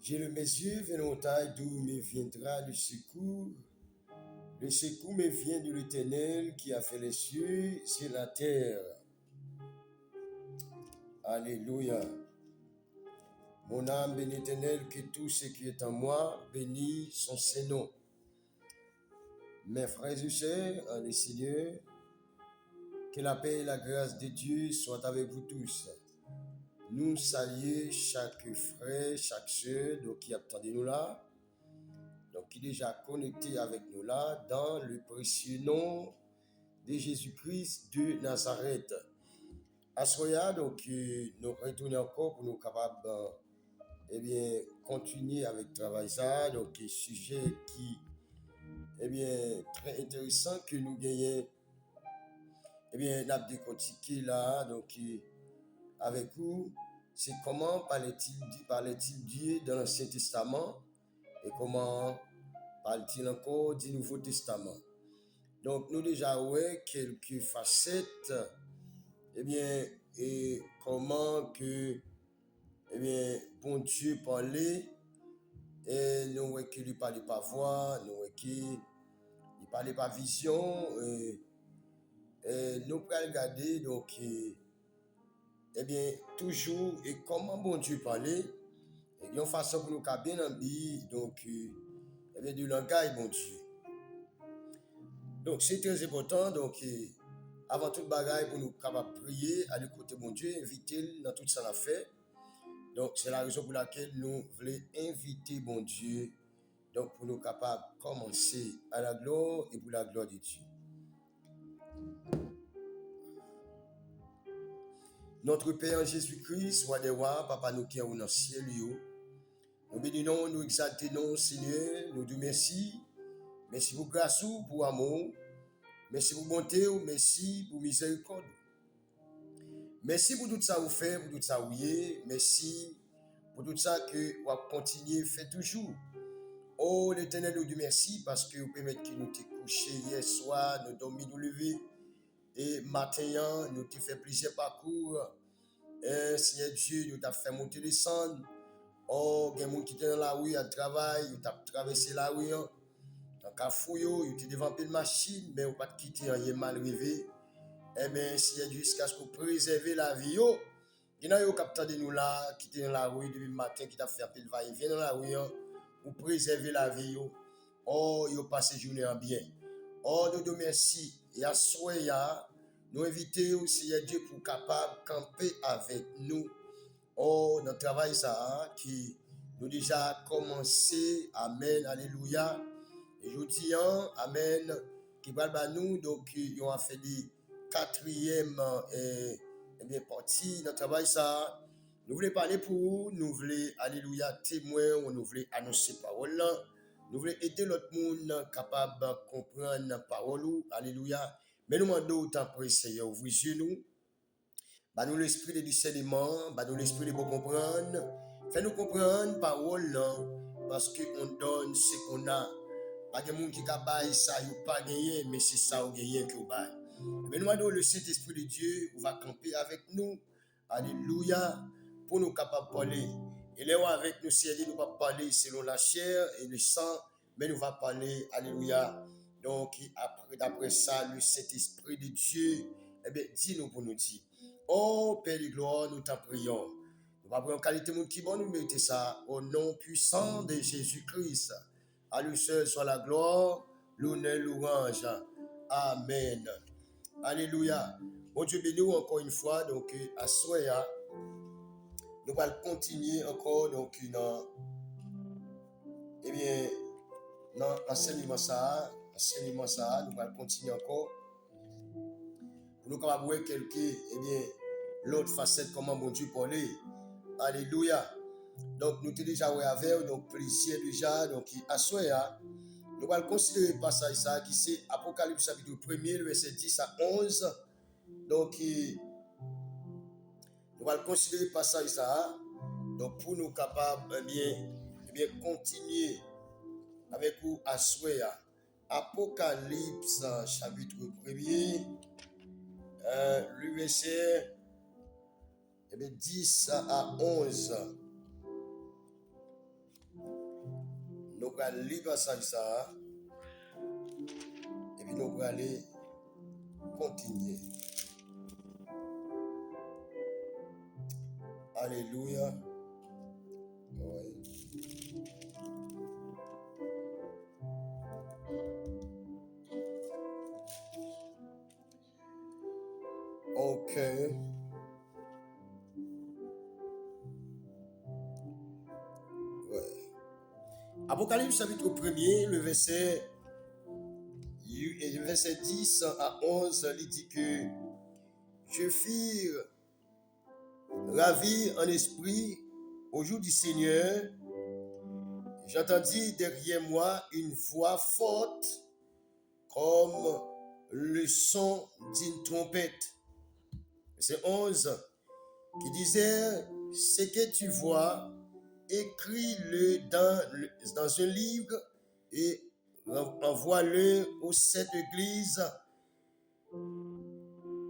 J'ai le mes yeux vers la montagne d'où me viendra le secours. Le secours me vient de l'Éternel qui a fait les cieux et la terre. Alléluia. Mon âme bénit l'Éternel, que tout ce qui est en moi bénit son Saint-Nom. Mes frères et sœurs, en le Seigneur, que la paix et la grâce de Dieu soient avec vous tous. Nous saluons chaque frère, chaque sœur qui attendait nous là, donc qui est déjà connecté avec nous là, dans le précieux nom de Jésus-Christ de Nazareth. À Soya, donc nous retournons encore pour nous capables continuer avec le travail ça, donc un sujet qui très intéressant que nous gagnons n'a décortiqué là, donc avec vous, c'est comment parlait-il Dieu dans l'Ancien Testament et comment parle-t-il encore du Nouveau Testament. Donc nous déjà ouais quelques facettes et comment que bon Dieu parlait et nous voyons qu'il ne parlait pas voix, nous voyons qu'il ne parlait pas vision et nous pouvons regarder donc toujours et comment bon Dieu parlait et une façon pour nous bien envie donc du langage bon Dieu. Donc c'est très important donc avant toute bagaille pour nous capables prier à l'écouter mon Dieu, inviter dans tout ça l'a fait. Donc c'est la raison pour laquelle nous voulons inviter mon Dieu donc pour nous capables commencer à la gloire et pour la gloire de Dieu. Notre Père Jésus-Christ, soit des rois, Papa nous qui est dans le ciel, nous bénissons, nous exaltons, Seigneur, nous disons merci. Merci pour grâce, pour amour. Merci pour bonté, merci pour miséricorde. Merci pour tout ça que vous faites, pour tout ça que vous faites. Merci pour tout ça que vous continuez à faire toujours. Oh, l'Éternel, nous disons merci parce que vous permettez que nous te coucher hier soir, nous dormir, nous lever. Et matin, nous te fait plusieurs parcours. Seigneur Dieu, nous t'as fait monter, descendre. Oh, il y a des gens qui étaient dans la rue à travail, ils ont traversé la rue. Dans le fouillot, ils étaient devant une machine, mais ils n'ont pas quitté, ils ont mal rêvé. Eh bien, Seigneur Dieu, jusqu'à ce que vous préservez la vie. Il y a des gens qui nous là, qui étaient dans la rue depuis le matin, qui t'a fait un peu de va-et-vient dans la rue, pour préserver la vie. Oh, ils ont passé la journée en bien. Oh, nous te merci. Et à Soya, nous invitons Seigneur Dieu pour capable camper avec nous. Oh, notre travail ça, qui nous déjà commencé. Amen, alléluia. Et je dis, amen, qui parle à nous, donc ils ont fait des quatrième partie, notre travail ça. Nous voulons parler pour vous, nous voulons, alléluia, témoin, nous voulons annoncer parole là. Nous voulons aider l'autre monde capable de comprendre la parole, alléluia. Mais nous demandons autant pour Seigneur, ouvrez nous. Nous l'esprit de discernement, nous l'esprit de bon comprendre. Fais-nous comprendre la parole là, parce qu'on donne ce qu'on a. Pas de gens qui ont ça, ils n'ont pas gagné, mais c'est ça qui ont gagné que vous avez. Mais nous demandons le Saint-Esprit de Dieu, va camper avec nous. Alléluia, pour nous capables de parler. Il est avec nous, Seigneur, nous ne va pas parler selon la chair et le sang, mais nous va parler, alléluia. Donc, d'après ça, le Saint-Esprit de Dieu, dis-nous pour nous dire. Oh, Père de gloire, nous t'en prions. Nous va prendre en qualité de qui bon, nous mettons ça au nom puissant de Jésus-Christ. À lui seul soit la gloire, l'honneur, l'orange. Amen. Alléluia. Bon Dieu béni encore une fois, donc à Soya, nous allons continuer encore, donc dans l'enseignement ça, nous allons continuer encore. Pour nous capables voir quelques, l'autre facette, comment bon Dieu parlait. Alléluia. Donc nous sommes déjà avec, donc plaisir déjà, donc à Soya. Nous allons considérer le passage ça qui c'est Apocalypse chapitre 1er, le verset 10 à 11. Donc, nous allons considérer le passage ça. Donc, pour nous capables continuer avec vous à souhait. Apocalypse chapitre 1er, le verset 10 à 11. nous allons lire le passage ça. Et puis nous allons aller continuer. Alléluia. Oui. Ok. Ouais. Apocalypse chapitre 1er, le verset 10 à 11, il dit que je fus ravi en esprit au jour du Seigneur. J'entendis derrière moi une voix forte comme le son d'une trompette. Verset 11 qui disait: ce que tu vois, écris-le dans un livre et envoie-le aux 7 églises,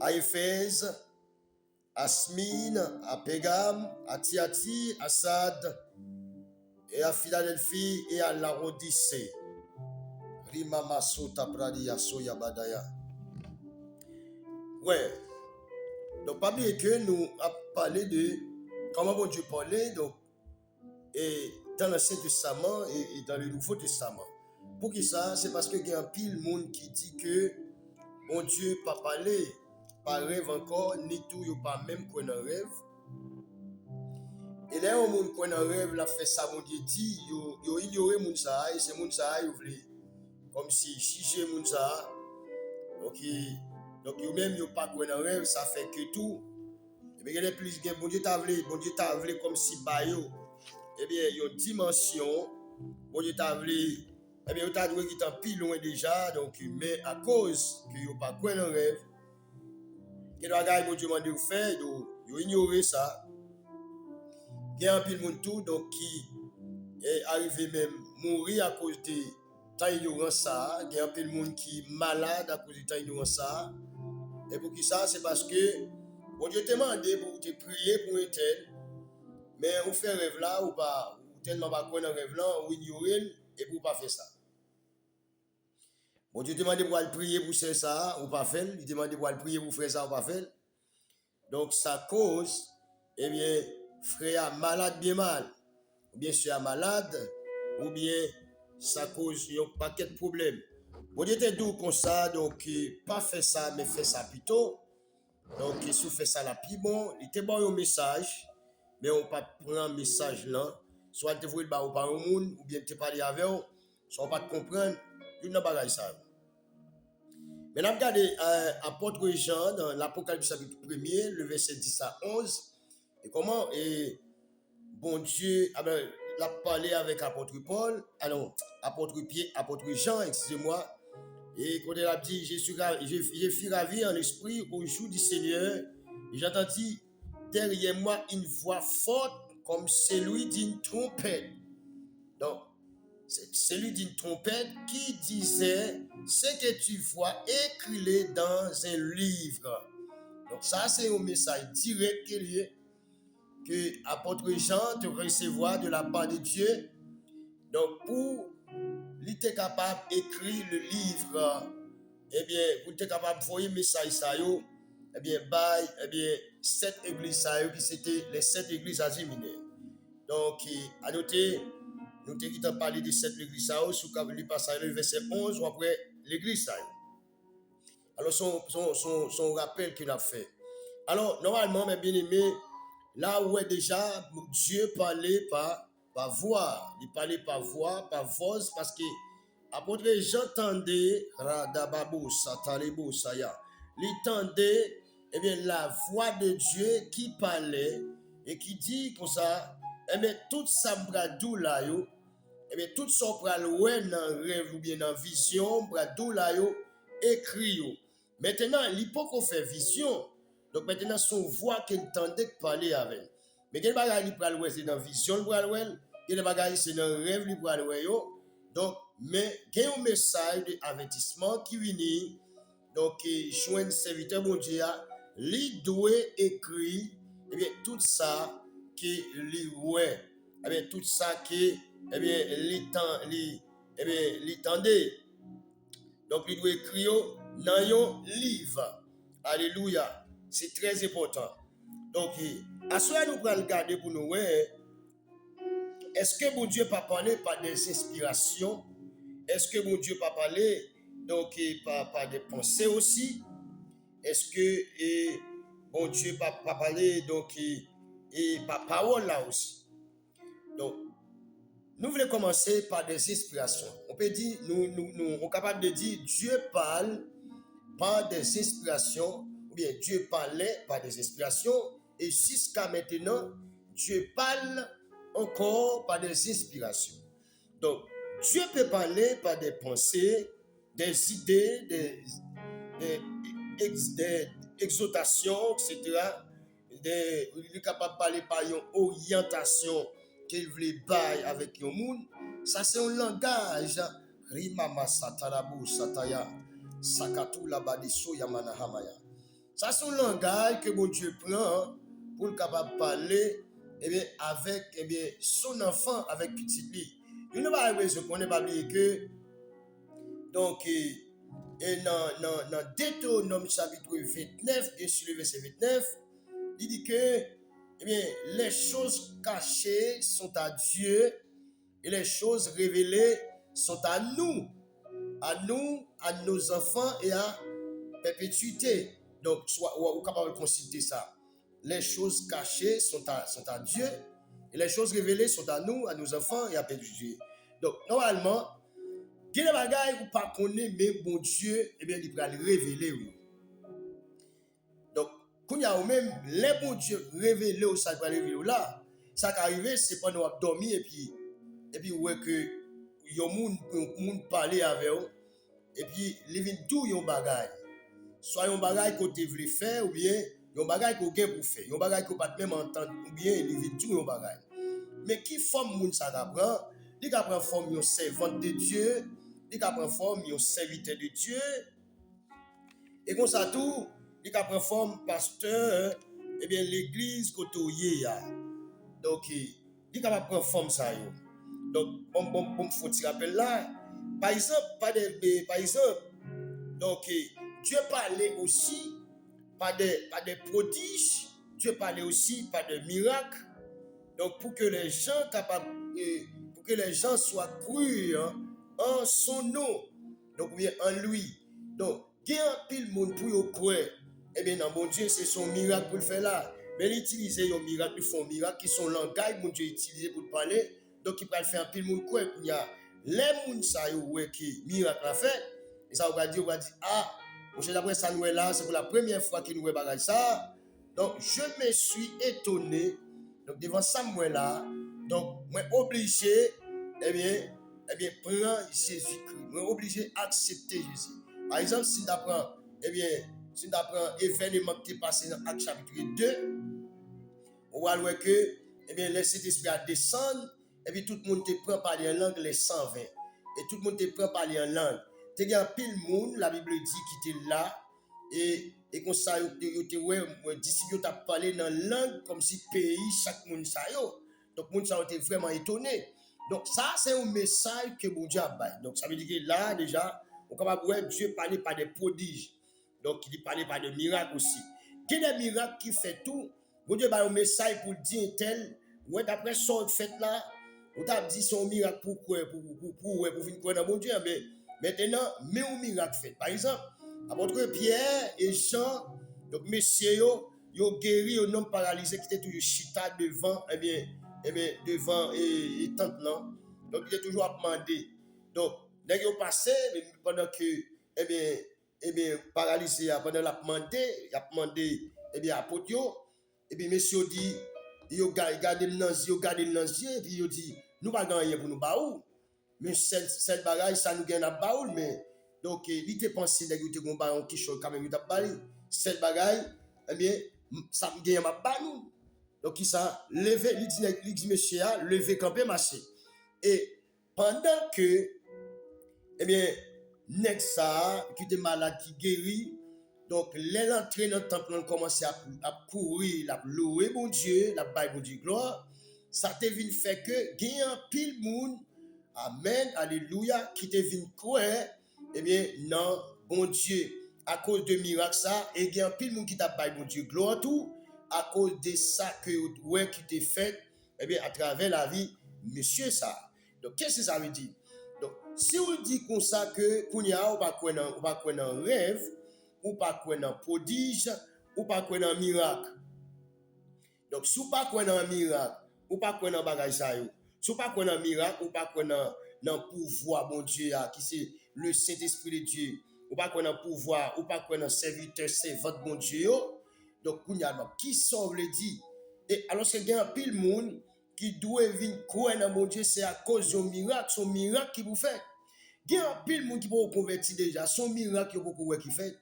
à Éphèse, à Smyrne, à Pérgame, à Thyatire, à Sardes, et à Philadelphie et à Laodicée. Ouais. Donc, pas oublier que nous avons parlé de comment bon Dieu parlait donc, et dans l'Ancien Testament et dans le Nouveau Testament. Pour qui ça? C'est parce qu'il y a un pile monde qui dit que bon Dieu pas parlé par rêve encore, ni tout, il pas même qu'on en rêve. Et là, on monde qu'on en rêve, la fait ça, mon Dieu dit, il ignoré moun ça, et c'est moun ça, il voulait, comme si chiché moun ça, donc il même il pas qu'on en rêve, ça fait que tout. Et bien, il y a plus, bon Dieu t'a voulu comme si bayo, et bien, il y a une dimension, bon Dieu t'a voulu, et bien, il t'a dit qu'il est plus loin déjà, donc, mais à cause qu'il n'y a pas qu'on en rêve, qu'il doit gagner, bon Dieu m'a dit, faire, donc, il ignoré ça. Il y a un peu de monde tout, donc, qui est arrivé même mourir à cause de tant ignorant ça. Il y a un peu de monde qui est malade à cause de tant ignorant ça. Et pour qui ça? C'est parce que bon Dieu t'a demandé pour te prier pour un tel, mais on fait rêve là ou pas, ou tellement pas qu'on a rêve là, ou ignorer et pour pas faire ça. Bon Dieu t'a demandé pour aller prier pour faire ça ou pas faire, il t'a demandé pour aller prier pour faire ça ou pas faire. Donc ça cause, eh bien, frère malade bien mal, ou bien soeur malade, ou bien ça cause un paquet de problèmes. Bon Dieu t'es doux comme ça, donc pas faire ça, mais faire ça plutôt. Donc si vous faites ça là, puis bon, il te bon un message, mais on pas prendre un message là, soit te voulez ba ou par un monde, ou bien te parler avec eux, soit pas te comprendre, une bagage ça. Maintenant, regardez apôtre Jean dans l'Apocalypse chapitre 1er, le verset 10 à 11, et comment bon Dieu l'a parlé avec apôtre Paul, alors apôtre Jean, excusez-moi, et quand il a dit, je suis ravi en esprit au jour du Seigneur, et j'entendis derrière moi une voix forte comme celui d'une trompette. Donc, c'est celui d'une trompette qui disait, ce que tu vois, écris-le dans un livre. Donc ça, c'est un message direct que apôtre Jean te recevoir de la part de Dieu. Donc pour il était capable d'écrire le livre, eh bien, pour être capable d'envoyer un message ça yo, eh bien, by 7 églises ça yo, qui c'était les 7 églises aziminales. Donc, à noter, nous avons parlé de 7 églises ça yo, sous le passage le verset 11 ou après l'église ça yo. Alors, son rappel qu'il a fait. Alors, normalement, mes bien-aimés, là où est déjà, Dieu parlait par voix. Il parlait par voix, par voix, parce que apôtre j'entendais, Radababo, Satalebo, Saya, l'entendait, eh bien, la voix de Dieu qui parlait et qui dit comme ça, eh bien, tout ça bradou là, yo, eh bien, tout ça praloué dans rêve ou bien dans vision, bradou là, yo, écrit, yo. Maintenant, il peut qu'on fait vision. Donc maintenant, son voix qu'il entendait parler avec. Mais quel bagage il praloué, c'est dans vision, quel bagage c'est dans rêve, il praloué, yo. Donc, mais il y a un message d'avertissement qui vient. Donc, joindre serviteur bon Dieu, il doit écrire, eh bien, tout ça qui lui ouais, eh bien, tout ça qui eh bien, l'étendait. Donc, il doit écrire dans un livre. Alléluia. C'est très important. Donc, à ce moment nous allons regarder pour nous, est-ce que mon Dieu pas parlé par des inspirations? Est-ce que mon Dieu pas parlé donc par des pensées aussi? Est-ce que mon Dieu pas parlé donc et par parole là aussi? Donc, nous voulons commencer par des inspirations. On peut dire, nous sommes capables de dire Dieu parle par des inspirations, ou bien Dieu parlait par des inspirations, et jusqu'à maintenant, Dieu parle encore par des inspirations. Donc, Dieu peut parler par des pensées, des idées, des exhortations, etc. Il est capable de parler par une orientation qu'il voulait bailler avec le monde. Ça, c'est un langage. Rimama satarabu sataya. Sakatu labadiso yamana hamaya. Ça, c'est un langage que mon Dieu prend pour le capable de parler avec son enfant, avec petit lui. Il ne va pas se qu'on n'est pas oublié que donc dans Deutéronome chapitre 29 et sur le verset 29, il dit que les choses cachées sont à Dieu et les choses révélées sont à nous, à nos enfants et à perpétuité. Donc, on est capable de consulter ça. Les choses cachées sont à Dieu et les choses révélées sont à nous, à nos enfants et à perpétuité. Donc, normalement, il y a des bagages où pas connaître mais bon Dieu, il va le révéler. Donc, quand il y a même les bon Dieu révélés ou ça va révéler là, ça qui arrive, c'est pendant qu'on dormi et puis ouais que y a monde parler avec eux et puis il vient tout yon bagage. Soit yon bagage que tu veux faire ou bien yon bagage que tu pour faire. Yon bagage que pas même entendre ou bien il vient tout yon bagage. Mais qui forme moun ça d'apprend? Il apprend forme yon servante de Dieu, il apprend forme yon serviteur de Dieu. Et comme ça tout, il apprend forme pasteur l'église côté ya. Donc il capable prendre forme ça yo. Donc bon faut te rappeler là par exemple donc Dieu parlait aussi par des prodiges, Dieu parlait aussi par des miracles. Donc pour que les gens soient crus en son nom, donc bien en lui. Donc il y a un pile monde pour y croire. Eh bien non, mon Dieu, c'est son miracle pour le faire là. Mais il utilise un miracle, il fait un miracle qui sont langage mon Dieu utilisé pour parler. Donc il peut faire un pile monde croire. Il y a les gens qui miracle a fait. Et ça on va dire ah, monsieur d'après ça nous est là, c'est pour la première fois qu'il nous voit ça. Donc je me suis étonné. Donc devant Samuel là, donc moi obligé prendre Jésus-Christ. Moi obligé d'accepter Jésus. Par exemple, si tu apprends événement qui est passé dans Acte chapitre 2, on va voir que le Saint-Esprit a descendu et puis tout le monde te prend parler en langue les 120. Et tout le monde te prend parler en langue. Tu as pile monde, la Bible dit qui était là et comme ça, disciples t'a parlé dans la langue comme si pays, chaque monde ça yo. Donc, monde ça été vraiment étonné. Donc, ça, c'est un message que mon Dieu a baillé. Donc, ça veut dire que là, déjà, on peut voir Dieu parler par des prodiges. Donc, il parlait par des miracles aussi. Il y a des miracles qui fait tout. Mon Dieu a un message pour dire tel. Ouais, d'après son fait là, on t'a dit son miracle pour venir croire dans mon Dieu. Mais maintenant, mais un miracle fait. Par exemple, apôtre Pierre et Jean, donc messieurs, ils ont guéri un homme paralysé qui était toujours chita devant, devant et tente non. Donc il est toujours à demander. Donc, dès qu'ils ont passé, pendant que, paralysé, pendant la demandé, il a demandé, apôtre, et bien messieurs dit, ils ont gardé le nazier, et puis ils ont dit, nous pas gagner pour nous baou. Mais cette bagage, ça nous gagne à baoul, mais donc, il était pensé que vous avez un baron qui choque quand même, vous avez parlé. Cette bagage, ça me gagne à baoul. Donc, il s'est levé, il dit, monsieur, levé, campé, marché. Et pendant que, Nexa, qui était malade, qui guérit, donc, l'entrée dans le temple, on commençait à courir, à louer mon Dieu, à bailler mon Dieu gloire. ça te vient fait que gagne un pile monde, amen, alléluia, qui te vient croire, eh bien, non, bon Dieu, à cause de miracle ça, et gagne un pile monde qui t'a pas bon Dieu, gloire tout, à cause de ça que ouais qui t'est fait, eh bien, à travers la vie, monsieur ça. Donc, qu'est-ce que ça veut dire? Donc, si on dit comme ça que, qu'on y a, on va croire dans rêve, ou pas croire dans prodige, ou pas croire dans miracle. Donc, si vous pas croire dans un miracle, ou pas croire dans bagage ça yo. Si vous pas croire dans miracle, ou pas croire dans pouvoir bon Dieu qui c'est le Saint-Esprit de Dieu. Ou pas croire dans pouvoir, ou pas croire dans serviteur, c'est votre bon Dieu yo. Donc, qui sauve le dit? Et alors, c'est qu'il y a un pile monde qui doit venir croire dans mon Dieu, c'est à cause de son miracle qui vous fait. Il y a un pile monde qui peut convertir déjà, son miracle qui vous fait.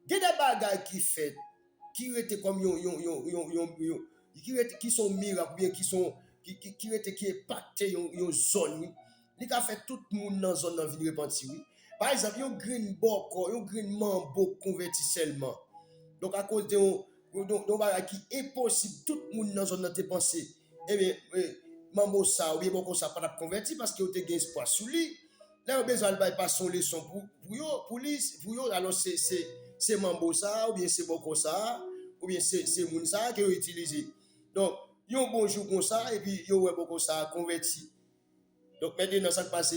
Il y a des bagages qui fait, qui étaient comme qui sont miracles, bien qui sont qui impacté une zone. Il a fait tout le monde dans la zone dans vie repentir. Par exemple, un green boko, un green mambo converti seulement. Donc à cause de bagage qui est impossible, tout le monde dans la zone dans tes pensées. Eh bien, mambo ça ou bien boko ça pas converti parce que tu as gagné espoir sous lui. Là, on a besoin de passer son leçon pour lui, alors c'est mambo ça, ou bien c'est boko ça, ou bien c'est moun ça qui ont utilisé. Donc, ils ont bonjour comme ça, et puis ils ont boko ça converti. Donc, maintenant, ça passe.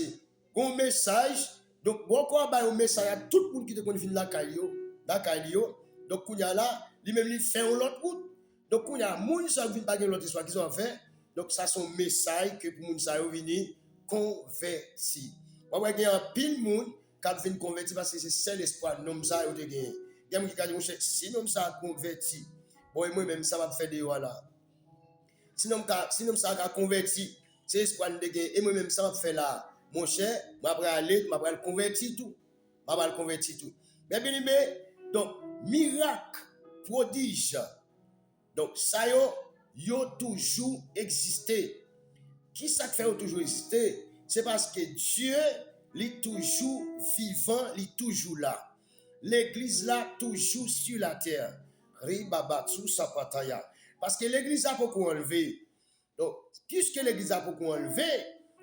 Un message, donc, beaucoup un message à tout le monde qui te connaît la Calio. Donc, il y a là, lui-même, il fait l'autre route. Donc, il y a moun ça qui vient pas l'autre histoire qu'ils ont fait. Donc, ça, c'est un message que pour moun ça vient converti. Il y a un pile monde qui vient convertir parce que c'est seul espoir nom ça yo te gagné. Il y a qui dit si nom ça converti. Bon moi même ça va faire des voilà. Si nom ça a converti, c'est espoir de gagner et moi même ça va faire là. Mon cher, m'a aller convertir tout. M'a convertir tout. Mais bien aimé, donc miracle, prodige. Donc ça yo toujours existé. Qui ça fait toujours exister? C'est parce que Dieu est toujours vivant, il est toujours là. L'église là, toujours sur la terre. Parce que l'église a beaucoup enlevé. Donc, puisque l'église a beaucoup enlevé,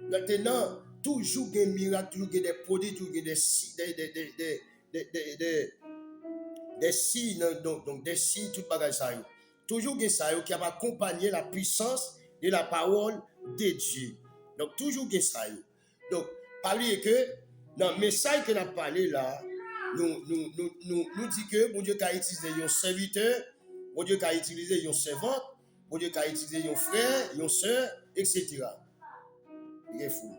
maintenant, toujours des miracles, toujours des produits, toujours des signes, donc des signes, tout bagage ça. Toujours des ça qui va accompagner la puissance de la parole de Dieu. Donc, toujours des ça. Donc, parler que dans le message que nous avons parlé là, nous dit que mon Dieu a utilisé un serviteur, mon Dieu a utilisé une servante, mon Dieu a utilisé un frère, une soeur, etc. Il est fou.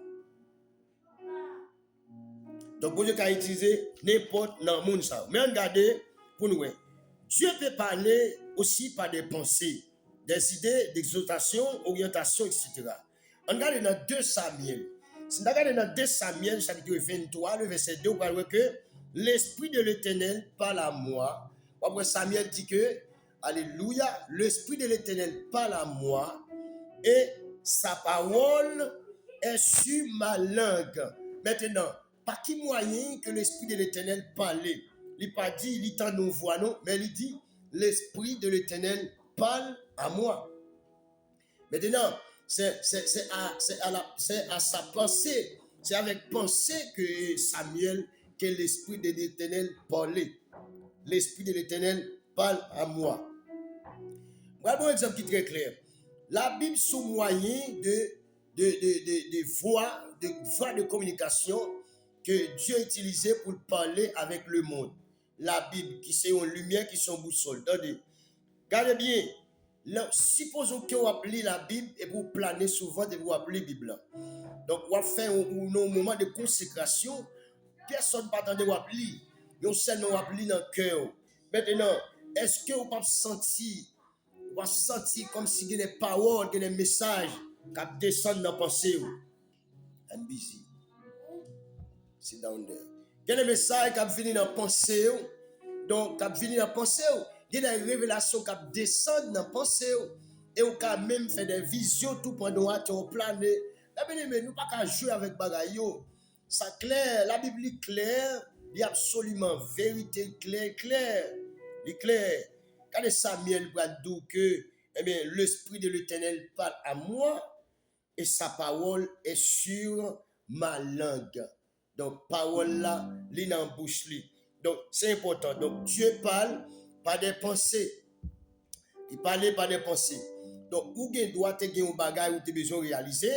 Donc, mon Dieu a utilisé n'importe dans le monde ça. Mais regardez, pour nous, Dieu peut parler aussi par des pensées, des idées d'exaltation, orientation, etc. On regarde dans 2 Samuel. Si on regarde dans 2 Samuel, chapitre 23, le verset 2, on voit que l'Esprit de l'Éternel parle à moi. Après Samuel dit que, alléluia, l'Esprit de l'Éternel parle à moi et sa parole est sur ma langue. Maintenant, par qui moyen que l'Esprit de l'Éternel parlait? Il n'a pas dit, il tend nos voix, non, mais il dit, l'Esprit de l'Éternel parle à moi. Maintenant, c'est à sa pensée, c'est avec pensée que Samuel, que l'Esprit de l'Éternel parlait. L'Esprit de l'Éternel parle à moi. Voilà un exemple qui est très clair. La Bible, c'est un moyen de voix de communication que Dieu a utilisé pour parler avec le monde. La Bible, qui c'est une lumière, qui sont boussole. Regardez bien. Là, supposons que vous appelez la Bible et vous planez souvent et vous appelez la Bible. Donc, vous faites un moment de consécration. Personne ne peut attendre vous appeler. Vous seulement vous appelez dans le cœur. Maintenant, est-ce que vous pouvez sentir comme si il y a des paroles, des messages qui descendent dans la pensée? I'm busy. Sit down there. Il y a des messages qui viennent dans la pensée. Donc, qui viennent dans la pensée. Il y a des révélations qui descendent dans la pensée. Et on peut même faire des visions tout pendant que vous planez. Mais nous ne pouvons pas jouer avec bagaille. Ça clair, la Bible est claire. Il y a absolument vérité claire. Il est clair. Quand Samuel Bradou que eh bien, l'Esprit de l'Éternel parle à moi et sa parole est sur ma langue. Donc, parole là, l'est dans la bouche. Donc, c'est important. Donc, Dieu parle par des pensées. Il parlait par des pensées. Donc, ou bien doit te gagner un bagage ou tu besoin de réaliser.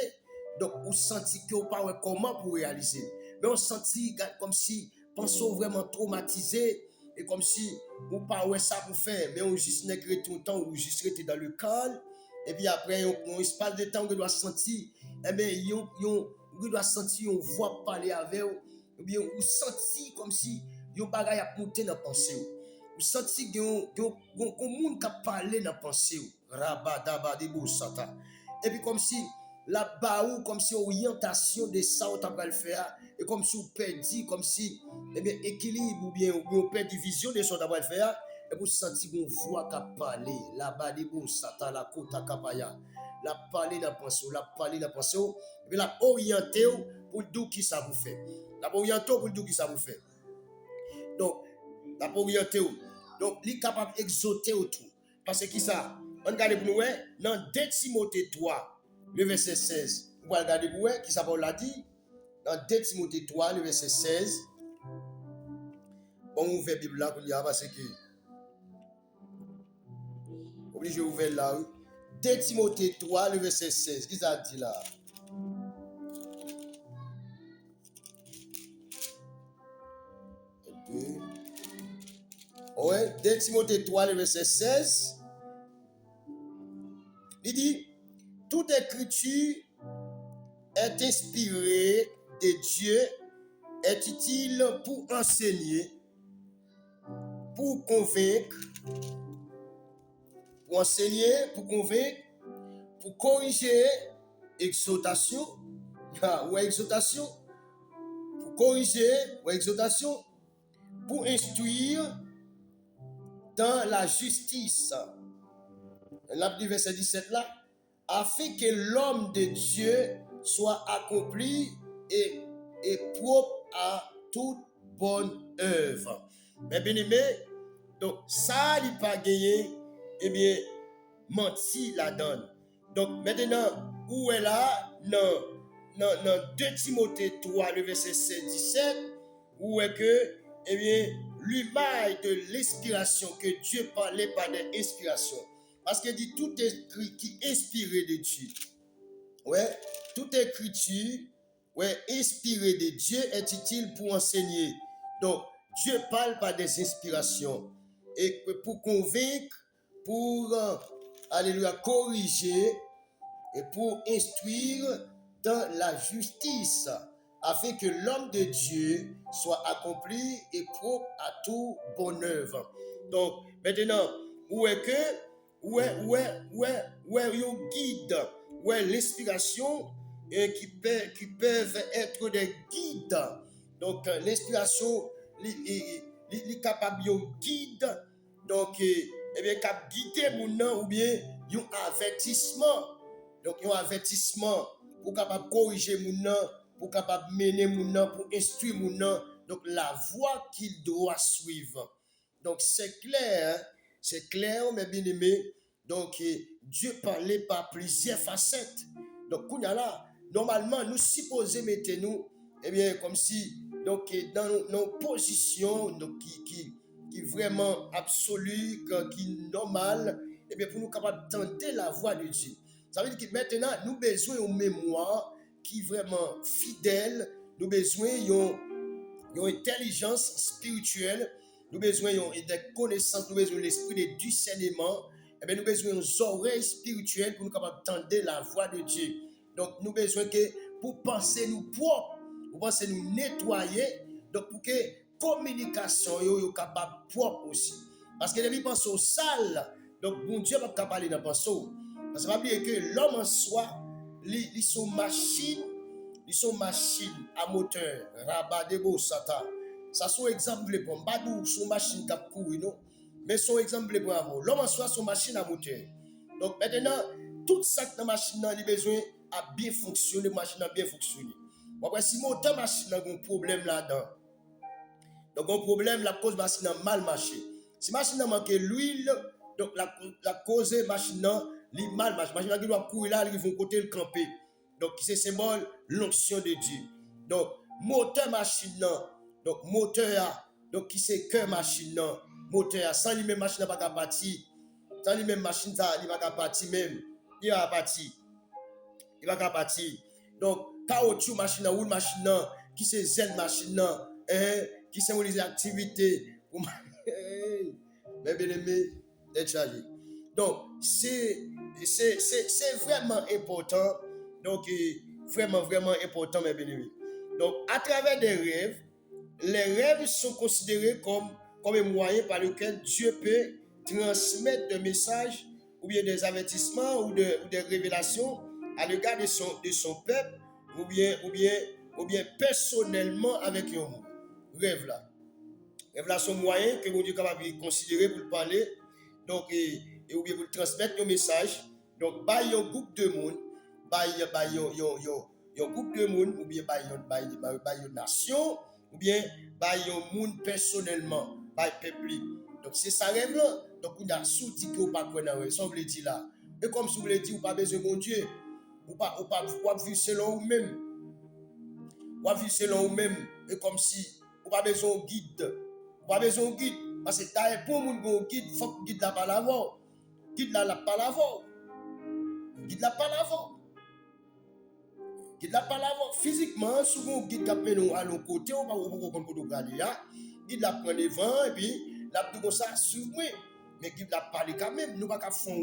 Donc, ou senti que ou pas comment pour réaliser. Mais on senti comme si pensons vraiment traumatisé et comme si ou pas ça pour faire. Mais on juste négligé tout le temps ou juste rester dans le calme. Et puis après, on espace de temps qu'on doit sentir, eh bien, on doit sentir, on voit parler avec eux, ou bien on sentit comme si on bagage a monté dans la pensée. Vous sentez que monde qui a parlé dans la pensée. Et puis comme si la baou, comme si orientation de ça, on va le faire. Et comme si on perdit, comme si eh bien, équilibre ou bien on perd division de ça, on va le faire. Et vous sentez qu'on voit qu'à parler. Là-bas, des beaux satan, la côte à Kapaya. La parler dans la pensée, la parler dans la pensée. Et puis la orienter pour dire qui ça vous fait. La orienter pour dire qui ça vous fait. Donc, la orienter. Donc, il est capable d'exhorter autour. Parce que ça, on regarde pour nous, dans 2 Timothée 3, le verset 16. Vous allez regarder pour nous, qui ça l'a dit. Dans 2 Timothée 3, le verset 16. On ouvre la Bible là, parce que. Obligé d'ouvrir là. 2 Timothée 3, le verset 16. Qui ça dit là? Ouais, 2 Timothée 3, le verset 16. Il dit, toute écriture est inspirée de Dieu, est utile pour enseigner, pour convaincre, pour enseigner, pour convaincre, pour corriger, exhortation, ou exhortation, pour corriger, ou exhortation, pour instruire dans la justice. Là, du verset 17 là, afin que l'homme de Dieu soit accompli et propre à toute bonne œuvre. Mais bien aimé, donc ça n'est pas gagné, eh bien, menti la donne. Donc maintenant, où est là, dans 2 Timothée 3, le verset 17, où est que, eh bien, l'image de l'inspiration que Dieu parlait par des inspirations. Parce qu'il dit tout écrit qui est inspiré de Dieu. Ouais, toute écriture, ouais, inspirée de Dieu est utile pour enseigner. Donc, Dieu parle par des inspirations. Et pour convaincre, pour, alléluia, corriger et pour instruire dans la justice, afin que l'homme de Dieu soit accompli et propre à tout bonne œuvre. Donc, maintenant, où est un guide, où est l'inspiration qui peuvent être des guides. Donc, l'inspiration, il est capable de guide, donc, eh bien, cap guider mon nom ou bien un avertissement. Donc, un avertissement pour capable corriger mon nom, pour capable mener mon nom, pour instruire mon nom. Donc, la voie qu'il doit suivre. Donc, c'est clair, mes bien-aimés. Donc, Dieu parlait par plusieurs facettes. Donc, là, normalement, nous supposons mettre nous, eh bien, comme si, donc, dans nos positions, donc, qui vraiment absolue, qui est normale, eh bien, pour nous capables d'entendre la voix de Dieu. Ça veut dire que maintenant, nous avons besoin d'une mémoire qui est vraiment fidèle, nous avons besoin d'une intelligence spirituelle, nous avons besoin des connaissances, nous avons besoin de l'esprit de discernement, eh bien, nous avons besoin des oreilles spirituelles pour nous capables d'entendre la voix de Dieu. Donc, nous avons besoin que pour penser nous propres, pour penser nous nettoyer, donc pour que communication yo capable propre aussi. Parce que les pensées sales, donc bon Dieu va pas parler dans pensée. Parce que pas oublier que l'homme en soi, ils sont machines à moteur, rabadebo sata. Ça sont exemple pour badou sont machine qui courir non, mais sont exemple pour avoir. L'homme en soi sont machine à moteur. Donc maintenant toute ça dans machine a besoin à bien fonctionner, machine a bien fonctionner. Bon si moteur machine a un problème là-dedans. Donc, un problème, la cause machine a mal marché. Si machine a manqué l'huile, Donc, la cause machine, li mal, machine qui doit courir là, ils vont côté le camper. Donc, c'est symbole l'onction de Dieu. Donc, moteur machine, donc, moteur, donc, qui c'est que machine, moteur, sans lui-même machine pas qu'à partir. Sans lui-même machine, ça, il va qu'à partir même. Il va partir. Il va qu'à partir. Donc, caoutchouc machine, ou machine, qui c'est zen machine, qui c'est les activités. Mais bien aimé, d'être chargé. Donc, c'est vraiment important. Donc, vraiment, vraiment important, mes bien-aimés. Donc, à travers des rêves, les rêves sont considérés comme un moyen par lequel Dieu peut transmettre des messages ou bien des avertissements ou des révélations à l'égard de son peuple ou bien personnellement avec un rêve là. Révélation moyen que mon Dieu est capable de considérer pour le parler, donc, et ou bien pour le transmettre un message. Donc, par un groupe de monde, par un groupe de monde, ou bien par une nation, ou bien par un monde personnellement, par un peuple. Donc, c'est ça rêve là. Donc, on a soutenu que vous ne pouvez pas connaître, ça on veut dire là. Et comme si vous voulez dire, vous n'avez pas besoin de mon Dieu, vous ne pouvez pas vivre selon vous-même. Vous vivre selon vous-même, et comme si vous n'avez pas besoin de guide. Pas besoin de guide. Parce que pour mon guide, il faut que guide la parole avant. Guide la parole avant. Guide la parole avant. Guide la parole avant. Physiquement, souvent, guide la parole à l'autre côté, on va regarder là. Guide la prendre devant, et puis, la tout comme ça, suivre. Mais guide la parole quand même. Nous ne pouvons pas faire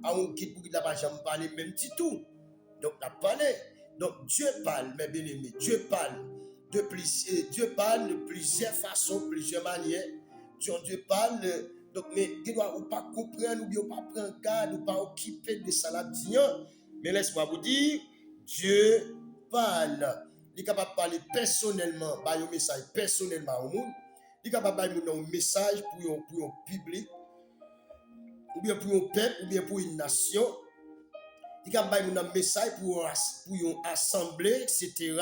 un guide pour guide la parole, j'aime parler même petit tout. Donc, la parole. Donc, Dieu parle, mes bien-aimés. Dieu parle. Dieu parle de plusieurs façons, plusieurs manières. Dieu parle, donc, mais il doit ou pas comprendre, ou bien pas prendre garde, ou pas occuper de ça là. Mais laisse-moi vous dire, Dieu parle. Il est capable de parler personnellement, par un message personnellement au monde. Il est capable de donner un message pour un public, ou bien pour un peuple, ou bien pour une nation. Il est capable de donner un message pour une assemblée, etc.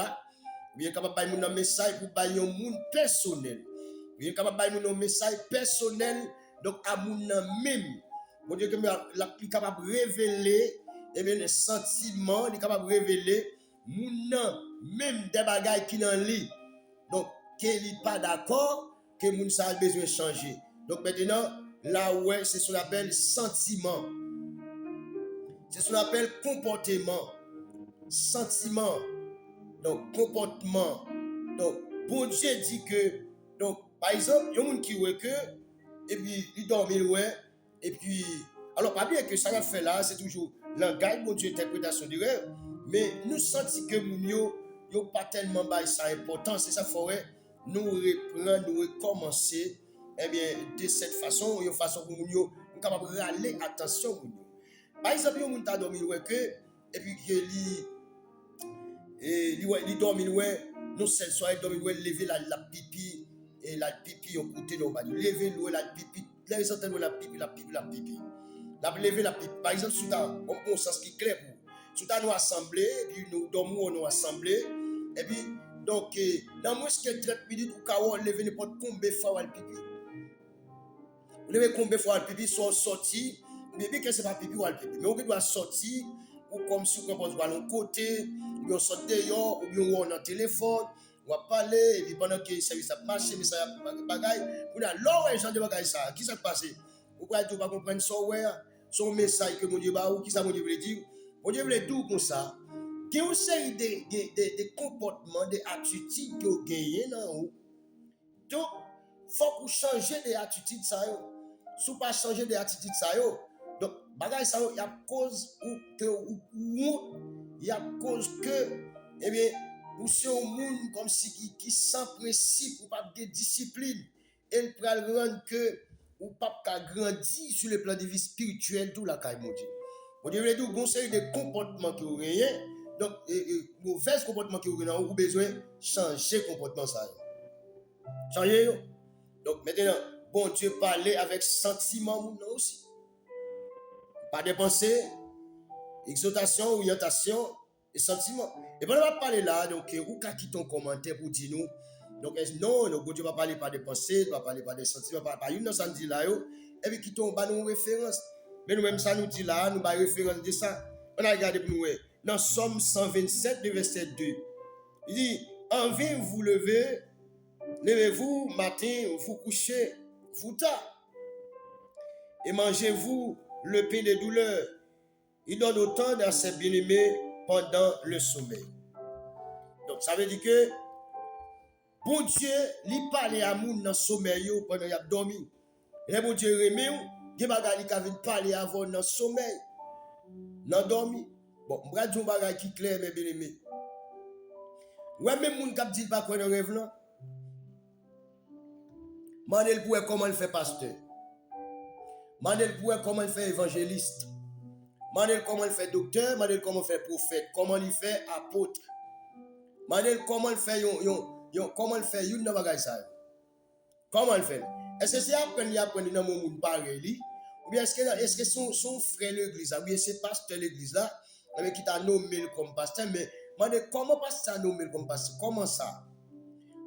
Il est capable de donner un message pour un monde personnel. Il est capable de donner un message personnel, donc à mon même. Mon Dieu, il est capable de révéler les sentiments, il est capable de révéler mon même des bagages qui n'en lit. Donc, qu'il n'est pas d'accord, que mon ça a besoin de changer. Donc maintenant, là où c'est ce qu'on appelle sentiment. C'est ce qu'on appelle comportement. Sentiment. Donc, comportement. Donc, bon Dieu dit que, donc, par exemple, il y a des gens qui voient que, et puis, ils dorment, et puis, alors, pas bien que ça va faire là, c'est toujours langage, bon Dieu, interprétation du rêve, mais nous sentons que nous n'avons pas tellement ça important, c'est ça, il faudrait nous reprendre, nous recommencer, eh bien, de cette façon, une façon pour nous sommes capables de râler attention. Par exemple, il y a des gens qui dorment, et puis, il dormi non seul soit il dormi lever la pipi et la pipi au côté de bas lever la pipi les autres la pipi la lever la pipi par exemple sous ta on sens qui clair pour sous ta nous assemblée et puis nous dormons nous assemblée et puis donc dans moins que 30 minutes ou quand on lever n'importe combien fois le pipi lever combien fois le pipi soit sorti mais bien que c'est pas pipi ou le pipi mais on doit sortir ou comme si on pose à l'autre côté, ou on sort dehors, ou bien on a un téléphone, on va parler, et puis pendant que le service a marché, mais ça y a bagaille, on a l'or et gens de bagaille ça, qui s'est passé? Vous pouvez pas comprendre son message que mon Dieu va ou qui ça mon Dieu veut dire? Mon Dieu veut dire comme ça, qu'il y a une série de comportements, d'attitudes que vous gagnez dans vous. Donc, il faut que vous changez d'attitude ça. Si vous pas changer d'attitude ça, donc, bagay ça, il y a cause il y a cause que, eh bien, nous sommes un monde comme si qui sans principe, ou pas de discipline, et il peut rendre que, ou pas grandir sur le plan de vie spirituel, tout la caille, mon Dieu. Mon Dieu, veut dire, bon, c'est des comportements qui ont rien, donc, mauvais comportements qui ont rien, ou besoin de changer comportement ça. Changer, donc, maintenant, bon Dieu parler avec sentiment, nous aussi. Pas de pensée, exhortation, orientation et sentiment. Et pendant qu'on va parler là, donc, où qu'à quitter ton commentaire pour dire nous, donc, non, Dieu va parler pas de pensée, va parler pas de sentiments, pas une dans dit là, et puis qui tombe à nos références. Mais nous-mêmes, ça nous dit là, nous avons référence de ça. On a regardé pour nous, dans Somme 127, le verset 2. Il dit, en vain vous levez, levez-vous matin, vous couchez, vous tard, et mangez-vous le pain des douleurs. Il donne autant à ses bien-aimés pendant le sommeil. Donc ça veut dire que bon Dieu, il parle à moun dans le sommeil pendant qu'il a dormi. Et bon Dieu remet ou, il va parler avant dans le sommeil, dans le dormi. Bon, je vais dire un bagage qui est clair, mes bien-aimés. Ouais, même moun qui dit pas quoi dans rêve là. Mandel pour comment il fait pasteur. Mandel pour comment il fait évangéliste. Mandel comment il fait docteur, mandel comment il fait prophète, comment il fait apôtre. Mandel comment il fait comment il fait une bagage ça. Comment il fait? Est-ce que c'est apprendre dans mon monde pareil ou bien est-ce que son frère l'église ou bien c'est pasteur l'église là avec qui t'a nommé comme pasteur mais mandel comment pasteur nommé comme pasteur comment ça?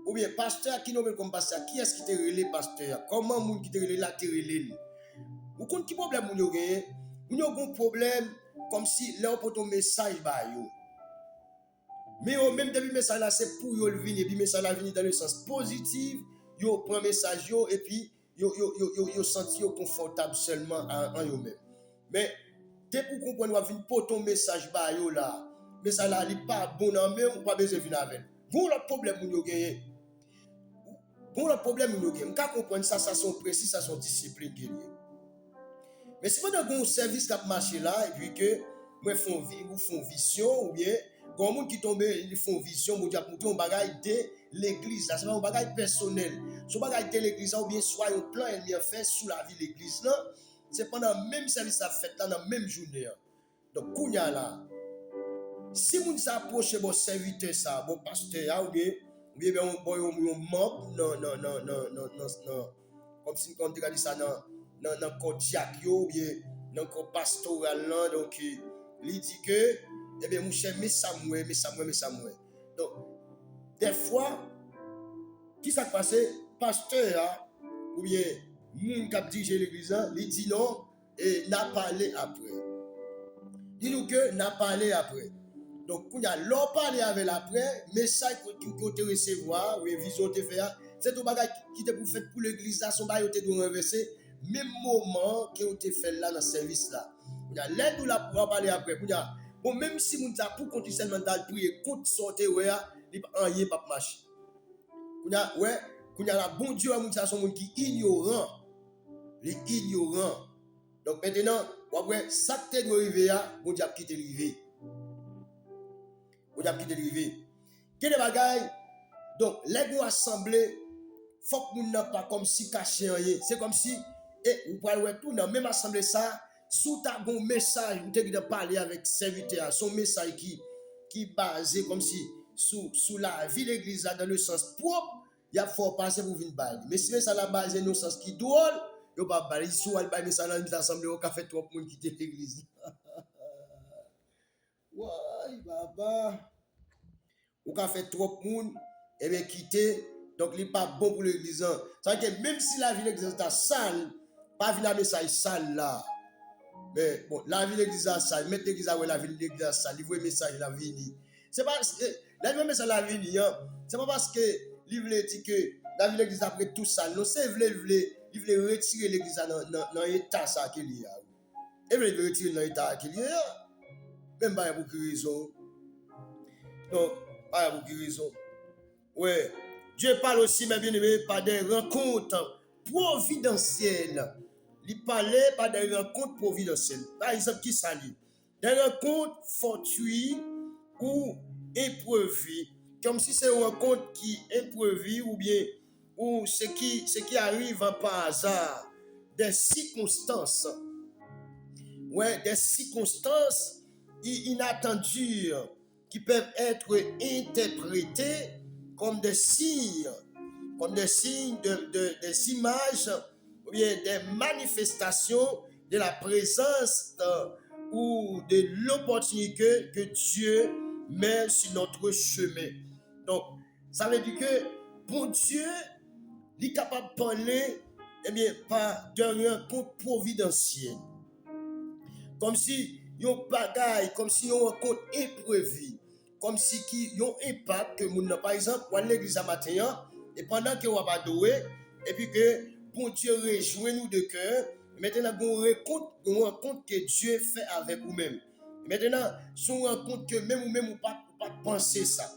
Ou bien pasteur qui nommé comme pasteur qui est-ce qui te relé pasteur? Comment monde qui te relé là te relé? Ou compte qui problème moun yo gagné? Moun yo gon problème comme si là pour ton message ba yo. Mais au même début message là c'est pour yo venir puis message là venir dans le sens positif, yo prend message yo et puis yo senti yo confortable seulement en yo même. Mais dès pour comprendre va venir pour ton message ba yo là, message là il pas bon en même ou pas besoin venir avec. Bon le problème moun yo gagné. Bon le problème moun yo gagné. M'ka comprendre ça son précis, ça son discipline qui lié. Mais si vous avez un service qui a marché là, et puis que vous font vision, ou bien, quand vous qui tombe, ils font vision, vous dites, un bagage de l'église, c'est un bagage personnel. Ce bagage de l'église, ou bien, soit un plan, il est fait sous la vie de l'église, là, c'est pendant le même service à fait, là, dans la même journée. Donc, kounya là, si vous s'approchez de vos serviteurs, ça, vos pasteurs, ou bien, un membre, non, comme si on dit ça, dans le code diac ou bien dans le code pastoral là donc il dit que eh bien mon cher mais Samuel donc des fois qui ça passe pasteur ou bien moun qui dirige l'église il dit non et n'a parlé après dis-nous que n'a parlé après donc quand il y a l'on parler avec après message que tu recevoir ou vision te faire c'est tout bagage qui te pour fait pour l'église là son bagage te doit renverser même moment que vous te fait là dans le service là. Il y a l'aide ou la pour parler après. Bon, même si vous avez pour continuer seulement dans prier, contre sortir, il n'y a pas de marche. Il y a la bon Dieu, vous avez son monde qui est ignorant. Les ignorants. Donc maintenant, après, ça te doit arriver, vous avez quitté l'arrivée. Vous avez quitté l'arrivée. Quel est le bagage? Donc, les gens assemblés, il faut que vous n'ayez pas comme si caché rien. C'est comme si. Et vous pouvez tout dans la même assemblée ça, sous ta bon message, vous avez parler avec serviteur, son message qui est basé comme si sous la vie de l'église dans le sens propre, il y a fort passer pour venir parler. Mais si ça la base dans le sens qui drôle, il n'y a pas parler. Si vous avez mais ça dans l'assemblée, on a fait trop de monde quitter l'église. Ouais, baba. On a fait trop de monde et bien quitter, donc il n'est pas bon pour l'église. Ça veut dire que même si la vie de l'église est sale, pas venir message sale là. Mais bon, la vie de l'église est sale, mettre l'église à la vie de l'église est sale, il voit message la vie. C'est pas la vie message la vie c'est pas parce que il veut dire que la vie de l'église après tout ça, non, c'est il veut retirer l'église dans l'état ça qu'il y a. Il veut retirer dans l'état qu'il y a. Même pas pour quelle raison. Donc, pas pour quelle raison. Ouais, Dieu parle aussi mes bien-aimés par des rencontres providentielles. Il parlait par des rencontres providentielles. Par exemple, qui s'allie? Des rencontres fortuites ou imprévues. Comme si c'est une rencontre qui est imprévue ou bien ou ce qui arrive par hasard. Des circonstances. Ouais, des circonstances inattendues qui peuvent être interprétées comme des signes, des images ou bien des manifestations de la présence ou de l'opportunité que Dieu met sur notre chemin. Donc, ça veut dire que pour Dieu, il est capable de parler eh bien, par de rencontre providentielle. Comme si yon bagay, comme si yon rencontre imprévu, comme si qui yon impact que moun par exemple, ou à l'église à matin, et pendant que on va adorer, et puis que bon Dieu rejoint nous de cœur, maintenant on rencontre que Dieu fait avec vous-même. Maintenant, si on rencontre que même ou pas penser ça,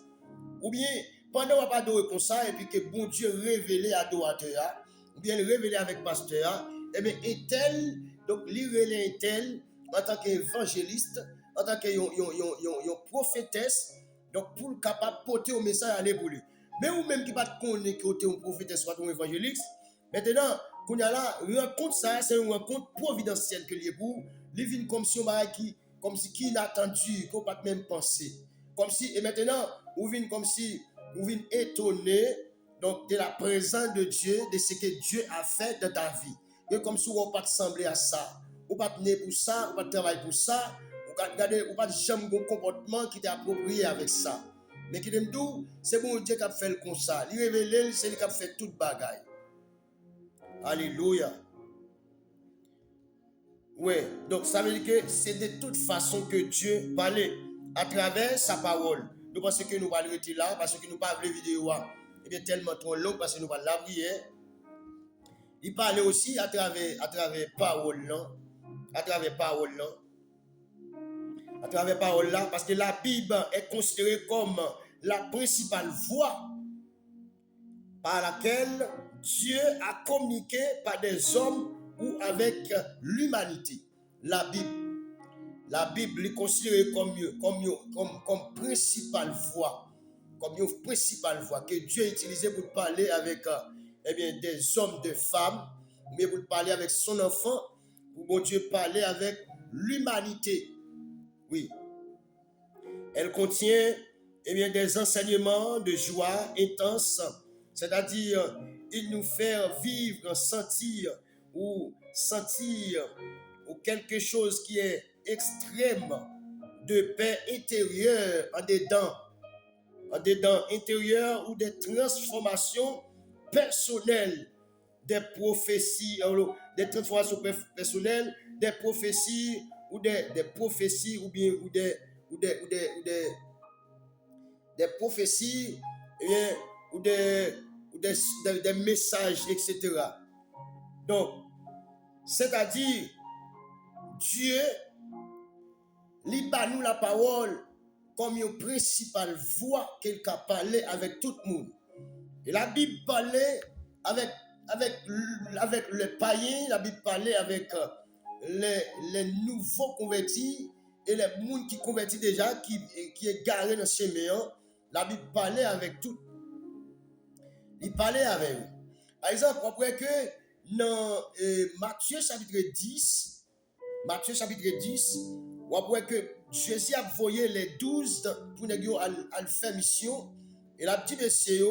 ou bien pendant qu'on va adorer comme ça, et puis que bon Dieu révélé à adorateur, ou bien révélé avec pasteur, et bien est tel, donc l'irélé est tel, en tant qu'évangéliste, en tant que prophétesse, donc pour capable porter au message à l'évoluer. Mais ou même qui pas connaître que tu es un prophétesse ou un évangéliste, maintenant, qu'on y a là, rencontre ça, c'est une rencontre providentielle que lié pour, les vient comme si on comme si qui inattendu, qu'on pas même penser. Comme si, et maintenant, on vient comme si, on vient étonné, donc de la présence de Dieu, de ce que Dieu a fait dans ta vie. Et comme si on pas te sembler à ça. Ou pas tenir pour ça, ou pas travailler pour ça, ou pas jamais un comportement qui est approprié avec ça. Mais qui aime tout, c'est bon Dieu qui a fait comme ça. Il révèle, c'est lui qui a fait toute bagaille. Alléluia. Oui, donc ça veut dire que c'est de toute façon que Dieu parlait à travers sa parole. Nous pensons que nous allons arrêter là parce que nous pas la vidéo et bien tellement trop long parce que nous allons la prière. Il parlait aussi à travers parole là. À travers parole là, parce que la Bible est considérée comme la principale voie par laquelle Dieu a communiqué par des hommes ou avec l'humanité. La Bible est considérée comme principale voie, comme une principale voie que Dieu a utilisée pour parler avec des hommes, des femmes, mais pour parler avec son enfant, pour bon Dieu parler avec l'humanité. Oui. Elle contient des enseignements de joie intense, c'est-à-dire il nous fait vivre, sentir ou quelque chose qui est extrême de paix intérieure en dedans intérieure ou des transformations personnelles, des prophéties, des transformations personnelles, des prophéties ou des prophéties ou bien des prophéties ou des messages, etc. Donc, c'est-à-dire, Dieu lit par nous la parole comme une principale voix qu'il a parlé avec tout le monde. Et la Bible parlait avec les païens, la Bible parlait avec les nouveaux convertis et les gens qui convertis déjà, qui est garé dans ce chemin. La Bible parlait avec tout. Il parlait avec eux. Par exemple, on pourrait que dans Matthieu chapitre 10, on pourrait que Jésus a envoyé les 12 pour aller faire mission. Et la dit monsieur,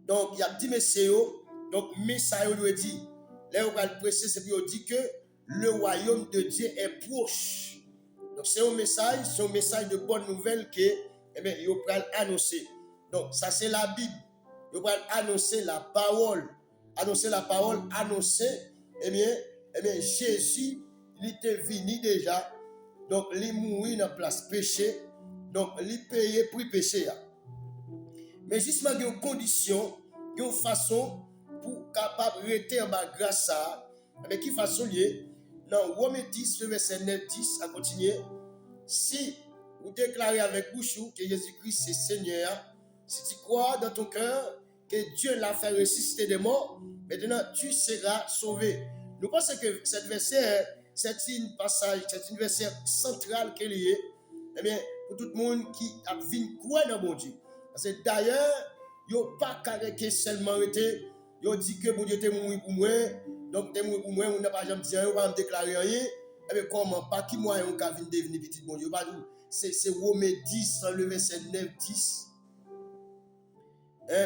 donc il y a dit monsieur, donc message lui dit, là on va le prêcher, c'est puis on dit que le royaume de Dieu est proche. Donc c'est un message de bonne nouvelle que il va annoncer. Donc ça c'est la Bible. Il va annoncer la parole, Jésus il était venu déjà. Donc il mourir dans place péché. Donc il payer pour péché. Mais justement il y a une condition, il y a une façon pour capable rester en bas grâce à. Mais qui façon lié dans Romains 10 verset 9 10 à continuer. Si vous déclarez avec bouche que Jésus-Christ c'est Seigneur, si tu crois dans ton cœur que Dieu l'a fait ressusciter des morts, maintenant tu seras sauvé. Nous pensons que cette verset, c'est une passage, c'est une verset central qui est lié, pour tout le monde qui a vu quoi dans mon Dieu. Parce que d'ailleurs, il n'y a pas qu'à seulement été, il a dit que mon Dieu était mort pour moi, donc t'es mort pour moi, on n'a pas jamais dit rien, on va me déclarer rien. Comment, pas qui moi on va devenir petit bon Dieu, c'est Romains 10, le verset 9, 10.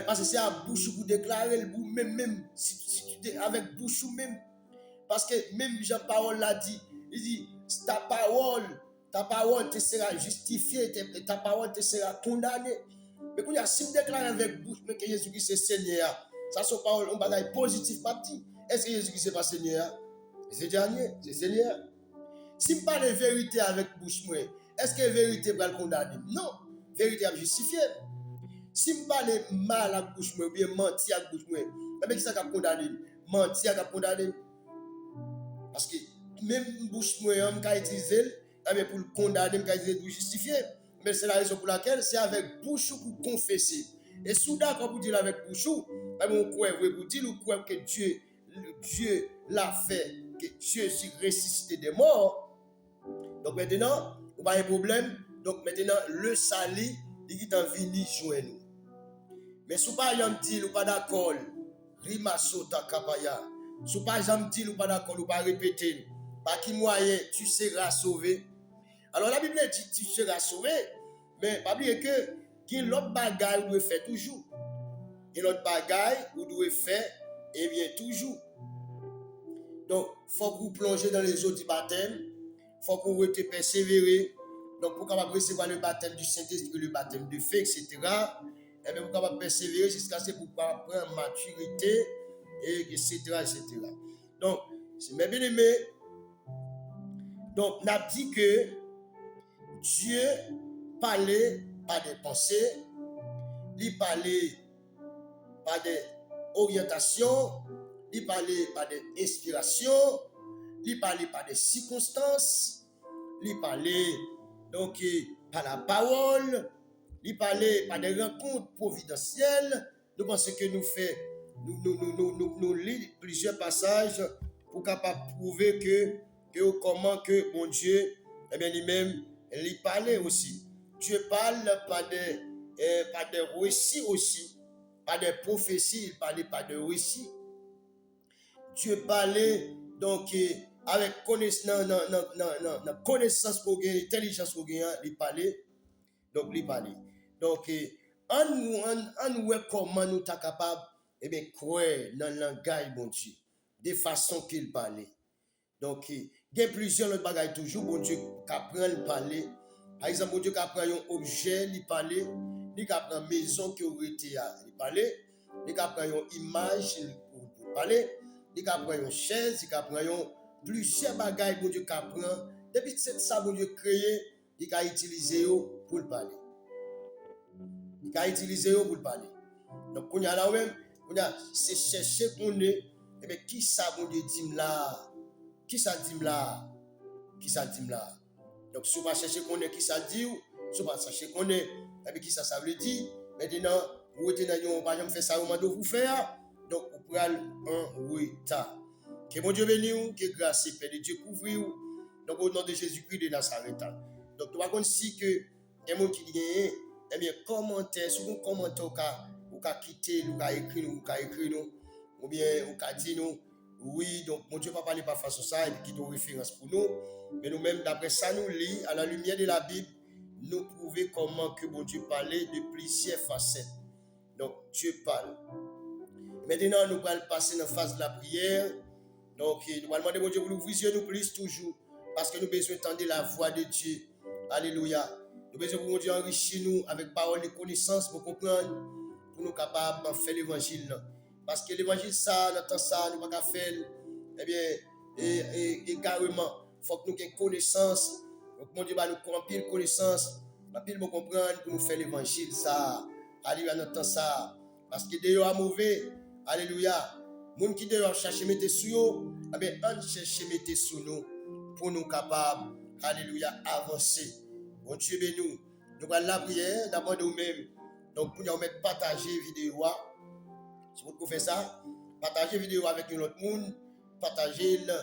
Parce que c'est à bouche pour déclarer le bout, même si tu es avec bouche ou même. Parce que même Jean-Paul l'a dit, il dit, ta parole te sera justifiée, ta parole te sera condamnée. Mais quand il y a si déclaré avec bouche que Jésus-Christ est Seigneur, Ça, c'est parole, on bagaille positif, pas petit. Est-ce que Jésus-Christ n'est pas Seigneur? C'est dernier, c'est Seigneur. Si je parle de vérité avec bouche, est-ce que la vérité va le condamner? Non, la vérité va justifier. Si je parle de mal avec bouche, ou bien mentir avec bouche, mais qui ça va condamner? Mentir va condamner. Parce que même bouche, je vais utiliser pour le condamner, je vais utiliser pour justifier. Mais c'est la raison pour laquelle c'est avec bouche pour confesser. Et si vous d'accord pour dire avec bouche, vous croyez pour dire que Dieu l'a fait, que Dieu est ressuscité des morts. Donc maintenant, on n'a pas de problème. Donc maintenant, le salut, il est en vini joindre nous. Mais si vous ne dites pas d'accord, Rimasota Kapaya. Si vous ne dites pas d'accord, ou pas répéter, par qui moyen tu seras sauvé. Alors la Bible dit tu seras sauvé, mais pas oublier que qu'il y a l'autre bagaille vous devez faire toujours. Il y a l'autre bagaille vous devez faire, et bien toujours. Donc, il faut que vous plongez dans les eaux du baptême. Il faut que vous persévérer. Donc, pour capable recevoir le baptême du Saint-Esprit, le baptême de feu, etc. Et bien, vous capable persévérer jusqu'à ce que vous prendre maturité, et etc., etc. Donc, c'est mes bien-aimés. Donc, on a dit que Dieu parlait par des pensées, il parlait par des orientations, il parlait par des inspirations, il parlait par des circonstances, il parlait donc par la parole, il parlait par des rencontres providentielles. Nous pensons que nous lisons plusieurs passages pour capable prouver que comment que mon Dieu, eh bien lui-même, il parlait aussi. Dieu parle par des récits aussi, par des prophéties, il parlait par des récits. Dieu parlait donc avec connaissance pour gagner, intelligence pour gagner, il parlait. Donc, il parlait. Donc, on voit comment nous sommes capables de croire dans le langage, bon Dieu, de façon qu'il parlait. Donc, il y a plusieurs autres bagages toujours, bon Dieu, qui apprend à parler. Par exemple, bon Dieu, qui apprend un objet, il parlait. Il apprend une maison qui aurait été, il parlait. Il apprend une image, il parlait. Il apprend une chaise, il apprend plusieurs bagages, bon Dieu, qui apprend. Depuis c'est ça, bon Dieu, créé, il a utilisé pour le parler. Il a utilisé pour le parler. Donc, on y a là même, c'est chercher qu'on est, et bien, qui ça, bon Dieu, dit là? Qui ça dit là? Qui ça dit là? Donc, si vous ne cherchez qu'on est, qui ça dit, si vous ne cherchez qu'on est, et bien, qui ça veut dire? Maintenant, vous êtes dans par exemple, faire ça, vous faire. Donc, vous prenez un retard. Que mon Dieu bénisse, que grâce et paix de Dieu couvre. Donc, au nom de Jésus-Christ de Nazareth. Donc, tu vas comprendre si que les gens qui disent, eh bien, commentaire, si vous commentez, vous pouvez quitter, vous pouvez écrire, ou bien vous pouvez dire nous. Oui, donc mon Dieu ne va pas parler par façon ça, et puis qui est une référence pour nous. Mais nous-mêmes, d'après ça, nous lisons à la lumière de la Bible, nous prouvons comment que mon Dieu parlait de plusieurs facettes. Donc, Dieu parle. Maintenant, nous allons passer dans la phase de la prière. Donc, nous allons demander, mon Dieu, pour nous ouvrir nous plus toujours, parce que nous avons besoin d'entendre la voix de Dieu. Alléluia. Nous avons besoin pour mon Dieu enrichir nous avec parole et connaissance pour comprendre, pour nous capables de faire l'évangile. Parce que l'évangile, ça, dans temps ça, nous ne pouvons pas faire, eh bien, et carrément, il faut que nous ayons connaissance. Donc, mon Dieu, nous remplir connaissance, nous comprendre pour nous faire l'évangile, ça. Alléluia, dans temps ça. Parce que Dieu est mauvais. Alléluia. Les gens qui doivent chercher mettre sur eux, eh bien, on cherche mettre sur nous pour nous capables, alléluia, avancer. Bon Dieu, nous. Nous allons la prière d'abord nous-mêmes. Donc, pour nous mettre partager vidéo. Si vous pouvez faire ça, partagez la vidéo avec l'autre monde, partagez-le.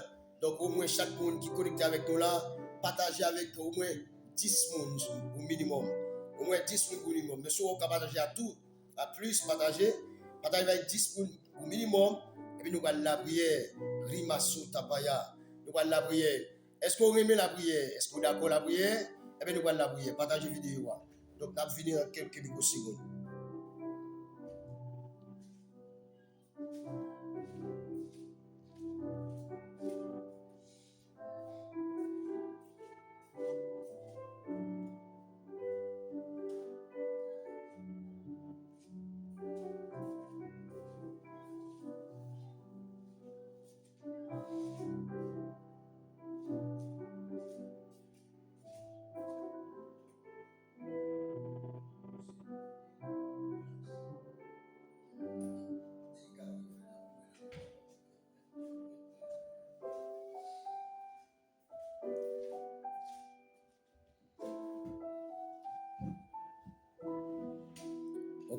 Donc, au moins, chaque monde qui est connecté avec nous là, partagez avec au moins 10 personnes au minimum. Au moins 10 personnes au minimum. Mais si vous pouvez partager à tout, à plus, partagez avec 10 personnes au minimum. Et puis, nous allons la prière. Rimasu Tapaya. Nous allons la prière. Est-ce que vous aimez la prière? Est-ce que vous êtes d'accord la prière? Et puis, nous allons la prière. Partagez la vidéo. Donc, nous allons finir en quelques microsecondes.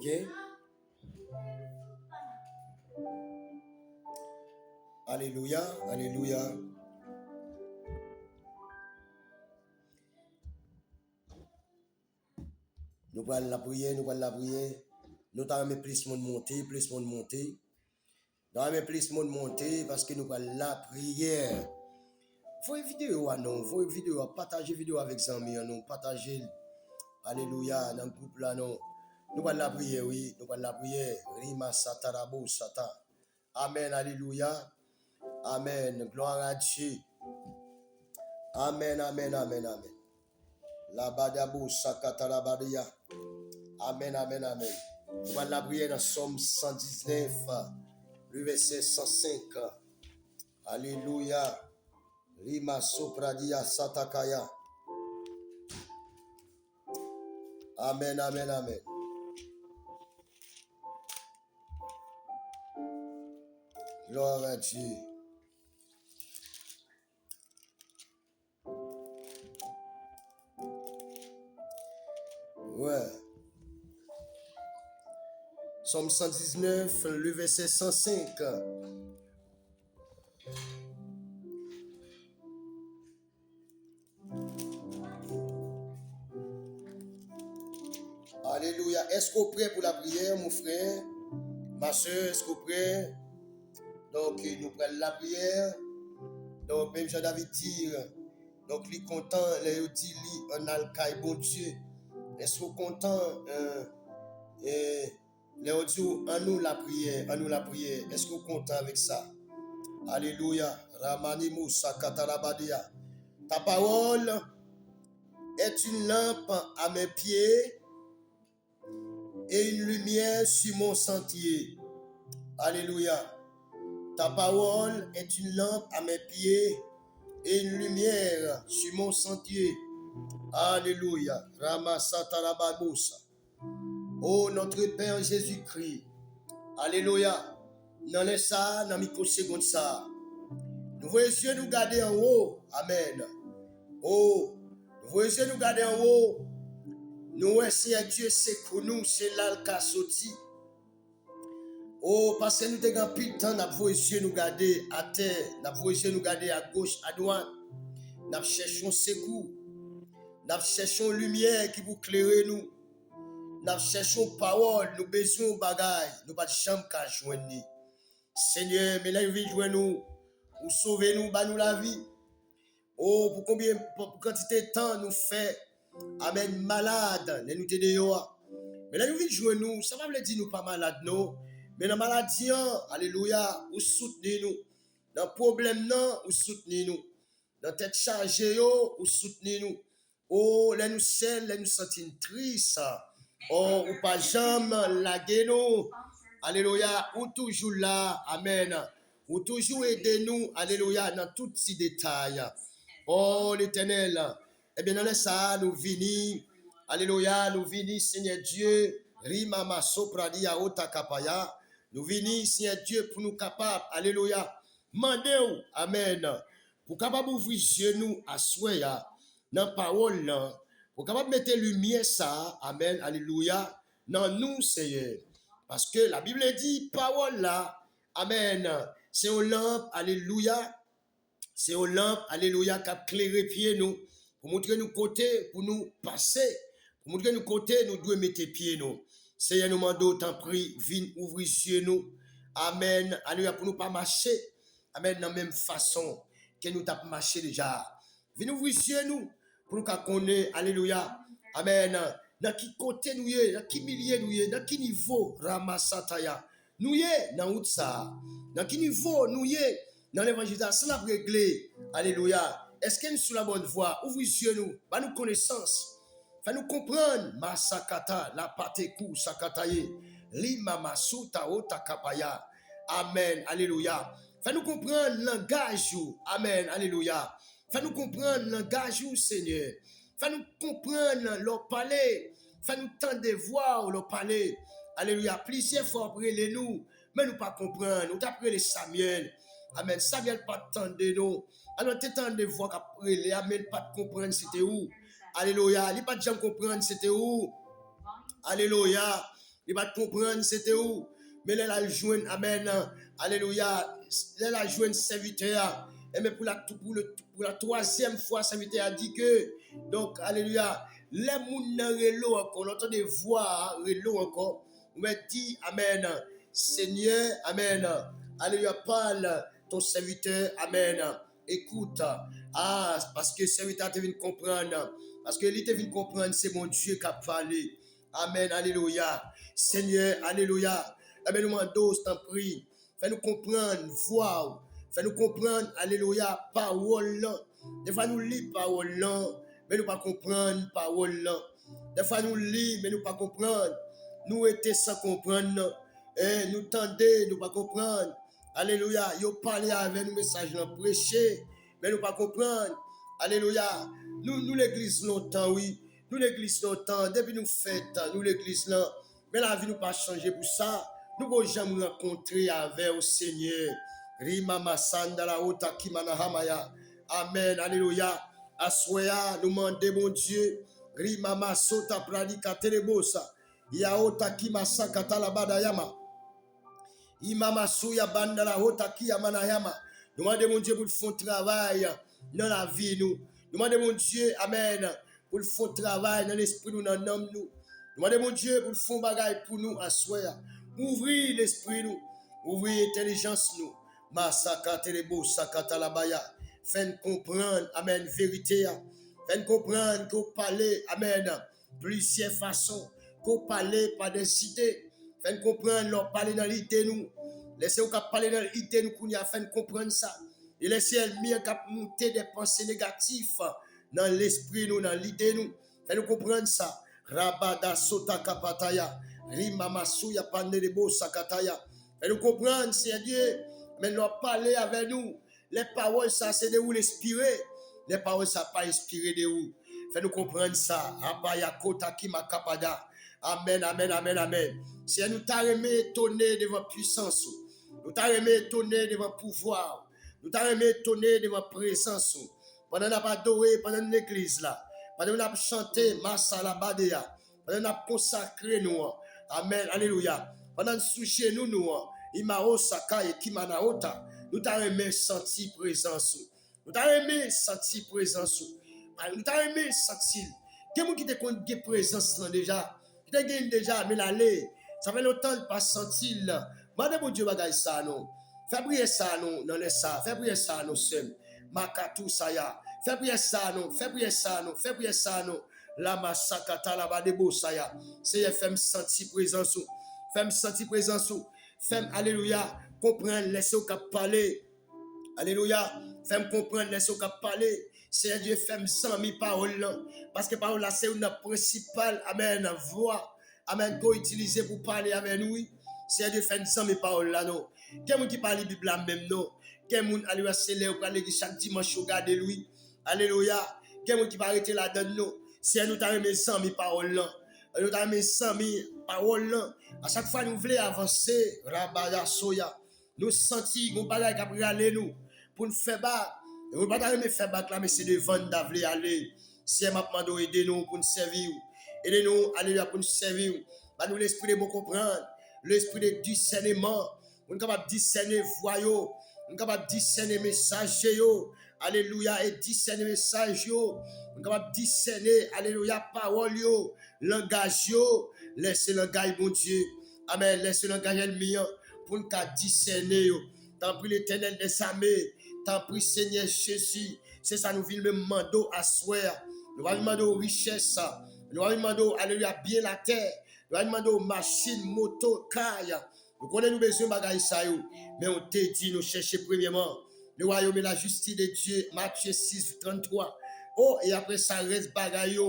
Ok? Alléluia, alléluia. Nous allons la prière, nous allons la prière. Nous allons plus de monter, plus de monter. Nous allons plus de monter parce que nous allons la prière. Faut une vidéo à nous, faut une vidéo, partager vidéo avec les amis, nous partager. Alléluia, dans le groupe là, non. Nous allons la prière, oui, nous allons la prière. Rima satarabo sata. Amen, alléluia. Amen, gloire à Dieu. Amen, amen, amen, amen. La badabo sakatarabadia. Amen, amen, amen. Nous allons la prière dans Somme 119, le verset 105. Alléluia. Rima sopradia satakaya. Amen, amen, amen. Gloire à Dieu. Ouais. Somme 119, le verset 105. Alléluia. Est-ce qu'on est prêt pour la prière, mon frère? Ma soeur, est-ce qu'on est prêt? Donc, nous prenons la prière. Donc, même Jean-David dit, donc, il est content, il dit, on a le caille, bon Dieu. Est-ce qu'on est content? Les dit, en nous la prière, en nous la prière. Est-ce qu'on est content avec ça? Alléluia. Ramanimu sakatarabadia. Ta parole est une lampe à mes pieds et une lumière sur mon sentier. Alléluia. Ta parole est une lampe à mes pieds et une lumière sur mon sentier. Alléluia. Ramasatarababosa. Oh, notre Père Jésus-Christ. Alléluia. Dans les ça, dans microseconde ça. Nous voyons Dieu nous garder en haut. Amen. Oh, nous voyons nous garder en haut. Nous voyons Dieu, c'est pour nous, c'est là le cas sorti. Oh, parce que nous avons pile temps, nous voyons nous garder à terre, nous voyons nous garder à gauche, à droite. Nous cherchons secours. Nous cherchons lumière qui vous éclaire nous. Nous cherchons parole, nous besoin de bagaille. Nous pas de chambre qu'à joindre. Seigneur, mais là, il vient joindre nous. Pour sauver nous, bah nous la vie. Oh, pour combien, pour quantité de temps nous fait, amen, malade, nous te dehors. Mais là, nous venons jouer nous, ça va me dire nous pas malade, non. Mais dans la maladie, alléluia, vous soutenez nous. Dans le problème, non, vous soutenez nous. Dans la tête chargée, vous soutenez nous. Oh, là, nous seuls, là, nous sentons tristes. Oh, ou pas jamais laguer nous. Alléluia, ou toujours là, amen. Ou toujours aider nous, alléluia, dans tous ces détails. Oh, l'Éternel, eh bien, dans ça, nous venons, alléluia, nous venons, Seigneur Dieu, Rimama Sopradia Otakapaya, nous venons, Seigneur Dieu, pour nous capables, alléluia, mandez-vous, amen, pour capable ouvrir genoux à soya, dans la parole, pour capable mettre lumière ça, amen, alléluia, dans nous, Seigneur, parce que la Bible dit, parole là, amen, c'est une lampe, alléluia. C'est aux lampes, alléluia, qui a éclairé pieds nous, pour montrer nous côté, pour nous passer, pour montrer nous côté, nous devons mettre pieds nous. Seigneur, nous demandons, tant prie, viens ouvrir sur nous. Amen, alléluia, pour nous pas marcher, amen, de la même façon que nous t'avons marché déjà. Viens ouvrir sur nous, pour nous connaître, alléluia, amen, dans qui côté nous y dans qui milieu nous y dans qui niveau, Ramasataya, nous y dans où ça, dans qui niveau nous y dans l'évangélisation, ça l'a réglé. Alléluia. Est-ce que nous sommes sur la bonne voie? Ouvrez sur nous. Bah nous connaissance. Fais nous comprendre. Masakata, la pateku, sakataye. Lima masuta otakapaya. Amen. Alléluia. Fais nous comprendre le langage. Amen. Alléluia. Fais nous comprendre le langage, Seigneur. Fais nous comprendre leur palais. Fais nous tendre de voir leur palais. Alléluia. Plusieurs fois après les nous. Mais nous pas comprendre. Nous t'apprenons les Samuel. Amen. Samuel pas de nous. Alors, tu temps de voir qu'après, les Amen pas de comprendre c'était où. Alléluia. Il pas de gens comprendre c'était où. Alléluia. Il va comprendre c'était où. Mais là, il joue, amen, alléluia, là, il joue un serviteur. Et mais pour la troisième fois, serviteur a dit que, donc, alléluia, les gens relo encore, on entend des voix relo encore. On me dit, amen, Seigneur, amen, alléluia, parle ton serviteur, amen, écoute, parce que le serviteur te vient comprendre, parce que lui te vient comprendre, c'est mon Dieu qui a parlé, amen, alléluia, Seigneur, alléluia, amen, nous demandons, t'en prie, fais-nous comprendre, voir, fais-nous comprendre, alléluia, parole, des fois nous lisons parole, mais nous pas comprendre parole, des fois nous lisons, mais nous pas comprendre, nous étions sans comprendre, et nous tendez, nous pas comprendre. Alléluia. Yo parlé avec nous, message prêché, mais nous pas comprendre. Alléluia. Nous l'église longtemps, oui. Nous l'église longtemps. Depuis nous fêtes, nous l'église là. Mais la vie nous pas changé pour ça. Nous ne jamais rencontrer avec le Seigneur. Rima masanda la ota kimana hamaya. Amen. Alléluia. Assoya, nous demandons, mon Dieu. Rima masota pradika telebosa. Yaota kimasa la badayama. Imama souya bandala hotaki ya manayama. Nous demandons mon Dieu pour le fond travail dans la vie nous. Nous demandons mon Dieu, amen, pour le fond travail dans l'esprit nous, dans l'âme nous. Nous demandons mon Dieu pour le fond bagaille pour nous à soi. Ouvrir l'esprit nous, ouvrir l'intelligence nous. Masaka telebo sakata labaya. Fais-nous comprendre, amen, vérité. Fais-nous comprendre qu'on parle, amen, plusieurs façons. Qu'on parle par des idées. Fais-nous comprendre, leur parler dans l'idée nous. Laissez-nous parler dans l'idée nous, qu'on y a fait comprendre ça. Et laissez-nous monter des pensées négatives dans l'esprit nous, dans l'idée nous. Fais-nous comprendre ça. Rabada sota kapataya. Rimama suya pandelebo sakataya. Fais-nous comprendre, c'est Dieu. Mais leur parler avec nous. Les paroles, ça, c'est de où l'inspirer. Les paroles, ça pas inspiré de où. Fais-nous comprendre ça. Abaya kota kima kapada. Amen, amen, amen, amen. Si nous t'avons étonné de votre puissance, nous t'avons étonné de votre pouvoir, nous t'avons étonné de votre présence. Pendant qu'on a adoré, pendant l'église là, pendant qu'on a chanté, Masala Badea, pendant qu'on a consacré nous, amen, alléluia. Pendant sous chez nous, Imao Saka et Kimanaota, nous t'avons senti présence. Nous t'avons senti présence. Nous t'avons senti. Quelqu'un qui te compte de présence déjà. Déjà, mais l'aller, ça fait longtemps de pas sentir là. Madame Dieu bagaille ça non. Fais prier ça non dans les ça, fais prier ça non seul. Makatou saya. Fais prier ça non, fais prier ça non, fais prier ça non. La masakata la badebo saya. C'est femme sentir présence. Femme sentir présence. Femme alléluia, comprendre laisser au cap parler. Alléluia, femme comprendre laisser au cap parler. C'est Dieu fait sans mi parole parce que parole là c'est une principale amen voix amen qu'on utilise pour parler avec nous. C'est Dieu fait sans mi parole là non. Quelqu'un qui parle Bible là même non. Quelqu'un alléluia c'est là pour aller chaque dimanche regarder lui. Alléluia. Quelqu'un qui va arrêter là-dedans non. C'est nous t'avons mis sans mi parole là. Nous t'avons mis sans mi parole là. À chaque fois nous voulons avancer rabaya soya. Nous sentir qu'on bagaille qui aller nous pour nous faire bas. Et on ne va pas faire bac là, mais c'est devant d'aller aller. Si elle m'a demandé aider nous pour nous servir. Aidez nous, alléluia, pour nous servir. Nous l'esprit de bon comprendre. L'esprit de discernement. On est capable de discerner voyaux. On est capable de discerner messages. Alléluia, et discerner messages. On est capable de discerner, alléluia, parole. Langage. Laissez le langage, bon Dieu. Amen. Laissez le langage le mien pour nous discerner. Tant pis l'éternel des armées. Tant pis, Seigneur Jésus, c'est ça nous vient le mando à soi. Nous allons demander aux richesses. Nous allons demander, alléluia, bien la terre. Nous allons demander aux machines, motos, cailles. Nous connaissons besoin de bagaille ça. Mais on te dit, nous chercher premièrement le royaume et la justice de Dieu. Matthieu 6, 33. Oh, et après ça reste bagaille.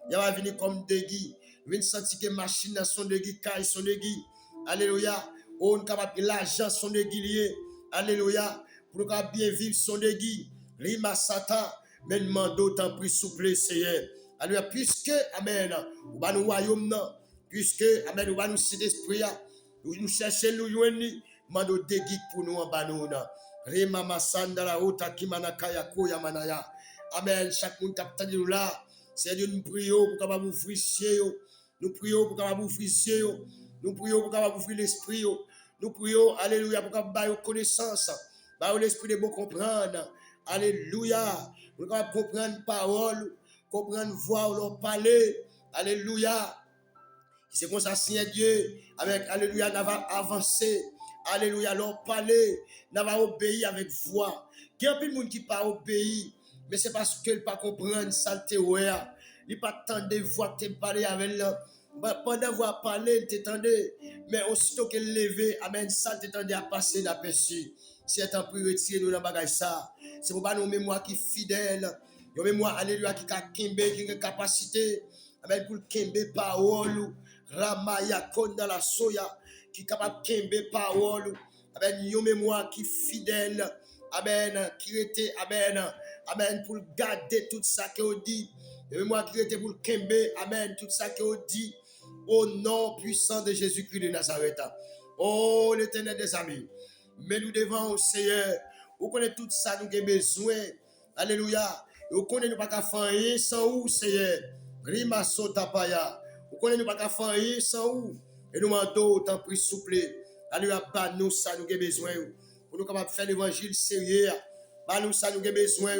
Il va venir comme des guides. Nous venons sentir que les machines sont des guides, cailles sont des guides. Alléluia. Oh, nous sommes capables de l'argent sont des guides. Alléluia. Pour nous bien vivre son dégui, Rima Sata, mais demandons tant pris souple, Seigneur. Alléluia, puisque, amen, nous va nous royaume, puisque, amen, nous va nous citer d'esprit, nous chercher nous joindre, demandons dégui pour nous en banona. Rima Masanda la Ota Kimanakaya Koya Manaya. Amen, chaque monde qui nous là, c'est Dieu nous prions pour capable ouvrir ciel, nous prions pour capable ouvrir ciel, Nous prions pour capable ouvrir l'esprit. Nous prions, alléluia, pour capable avoir connaissance. Par l'esprit de bon comprendre. Alléluia. Pour capable comprendre parole, comprendre voix ou leur parler. Alléluia. C'est comme ça, Seigneur Dieu, avec alléluia, nous va avancer. Alléluia, leur parler, nous va obéir avec voix. Il y a plein de monde qui pas obéir, mais c'est parce qu'il ne pas comprendre ça, te ouais. Il pas tant de voix que tu parler avec lui. Pendant voir parler, tu t'entendais, mais aussitôt qu'elle levé, amen, ça t'entendais à passer d'aperçu. C'est un peu retiré nous dans bagage ça. C'est pour pas nos mémoires qui fidèles, nos mémoires alléluia qui a qui a capacité, amen, pour kembe parole. Ramaya konda la soya qui est capable de kembe parole. Amen, une mémoire qui fidèle. Amen, qui était, amen, amen, pour garder tout ça qu'on dit. Une mémoire qui était pour kembe, amen, tout ça qu'on dit. Au nom puissant de Jésus-Christ de Nazareth. Oh, l'Éternel des amis. Mais nous devons au Seigneur. Vous connaissez tout ça, nous avons besoin. Alléluia. Vous connaissez nous pas qu'à faire rien sans vous, Seigneur. Rima sotapaya. Vous connaissez nous pas qu'à faire rien sans vous. Et nous demandons autant pris souple. Alléluia, pas nous ça, nous avons besoin. Pour nous capables de faire l'évangile sérieux. Pas nous ça, nous avons besoin.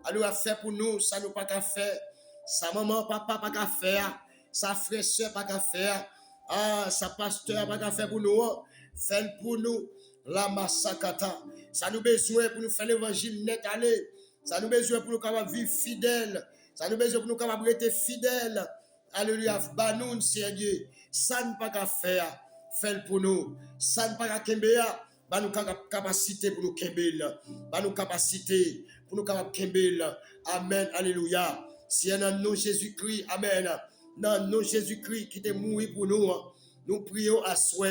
Alléluia, faire pour nous, ça nous pas qu'à faire. Sa maman, papa, pas qu'à faire. Sa frère, soeur, pas qu'à faire. Ah, sa pasteur, pas qu'à faire pour nous. Fais pour nous. La massacata. Ça nous besoin pour nous faire l'évangile net aller. Ça nous besoin pour nous capables vivre fidèles. Ça nous besoin pour nous capables rester fidèles. Alléluia. Banoun, Seigneur Dieu. Ça ne pas qu'à faire. Fais pour nous. Ça ne pas qu'à kembea. Bah nous capacité pour nous kembel. Bah nous capacité pour nous capables kembel. Amen. Alléluia. Si dans nous Jésus-Christ. Amen. Dans nous Jésus-Christ qui est mort pour nous. Nous prions à soi.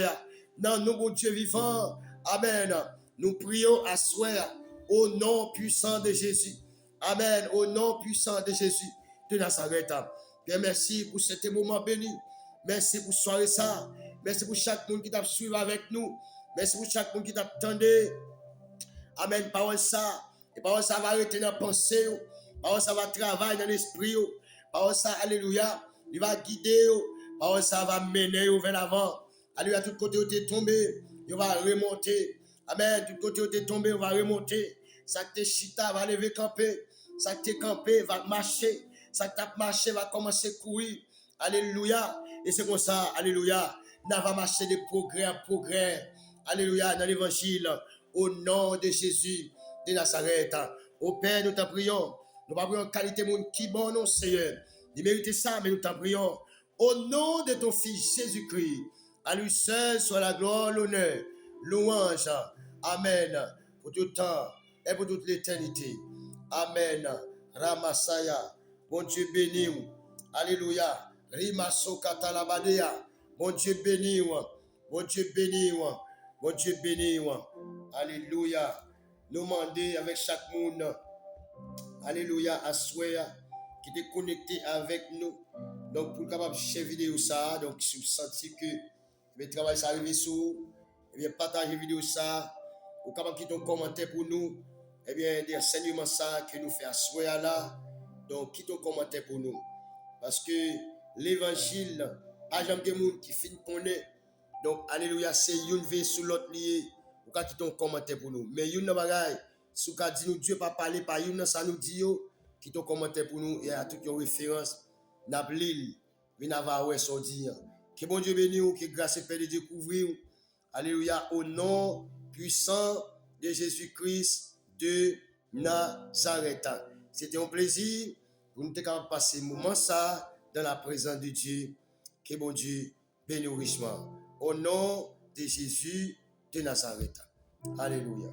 Dans nous, bon Dieu vivant. Amen. Nous prions à soi au nom puissant de Jésus. Amen. Au nom puissant de Jésus de Nazareth. Bien, merci pour cet moment béni. Merci pour soirée ça. Merci pour chaque monde qui t'a suivi avec nous. Merci pour chaque monde qui t'a attendu. Amen. Parole ça. Et parole ça va arrêter dans la pensée. Parole ça va travailler dans l'esprit. Parole ça, alléluia. Il va guider. Parole ça va mener vers l'avant. Alléluia, tout côté où tu es tombé, il va remonter. Amen, tout côté où tu es tombé, il va remonter. Ça que tu es chita va lever camper. Ça que tu es campé va marcher. Ça que tu as marché va commencer à courir. Alléluia. Et c'est comme ça, alléluia. Nous va marcher de progrès en progrès. Alléluia, dans l'évangile. Au nom de Jésus de Nazareth. Au Père, nous t'en prions. Nous ne prions qualité monde qui bon, non, Seigneur. Il mérite ça, mais nous t'en prions. Au nom de ton Fils Jésus-Christ. À lui seul soit la gloire, l'honneur, louange. Amen. Pour tout temps et pour toute l'éternité. Amen. Ramasaya. Bon Dieu béni. Alléluia. Rimaso katalabadea. Bon Dieu béni. Bon Dieu béni. Bon Dieu béni. Alléluia. Nous demander avec chaque monde. Alléluia. À souhait qui est connecté avec nous. Donc pour capable de faire vidéo ça. Donc si vous sentez que le travail ça arrive sur, eh bien partagez la vidéo ça, ou capable quitter un commentaire pour nous, eh bien des enseignements ça que nous faisons à soir là, donc quittez un commentaire pour nous, parce que l'évangile, pas jamais de monde qui finit connaît, donc alléluia c'est une vie sur l'autre lié, ou capable quitter un commentaire pour nous, mais une bagaille, si vous dit nous Dieu pas parler par une ça nous dit quittez un commentaire pour nous et à toutes les références, n'a l'île, mais n'a pas ouais so dire. Que bon Dieu bénisse, que grâce et paix de découvrir. Alléluia, au nom puissant de Jésus-Christ de Nazareth. C'était un plaisir pour nous passer un moment ça dans la présence de Dieu. Que bon Dieu bénisse richement. Au nom de Jésus de Nazareth. Alléluia.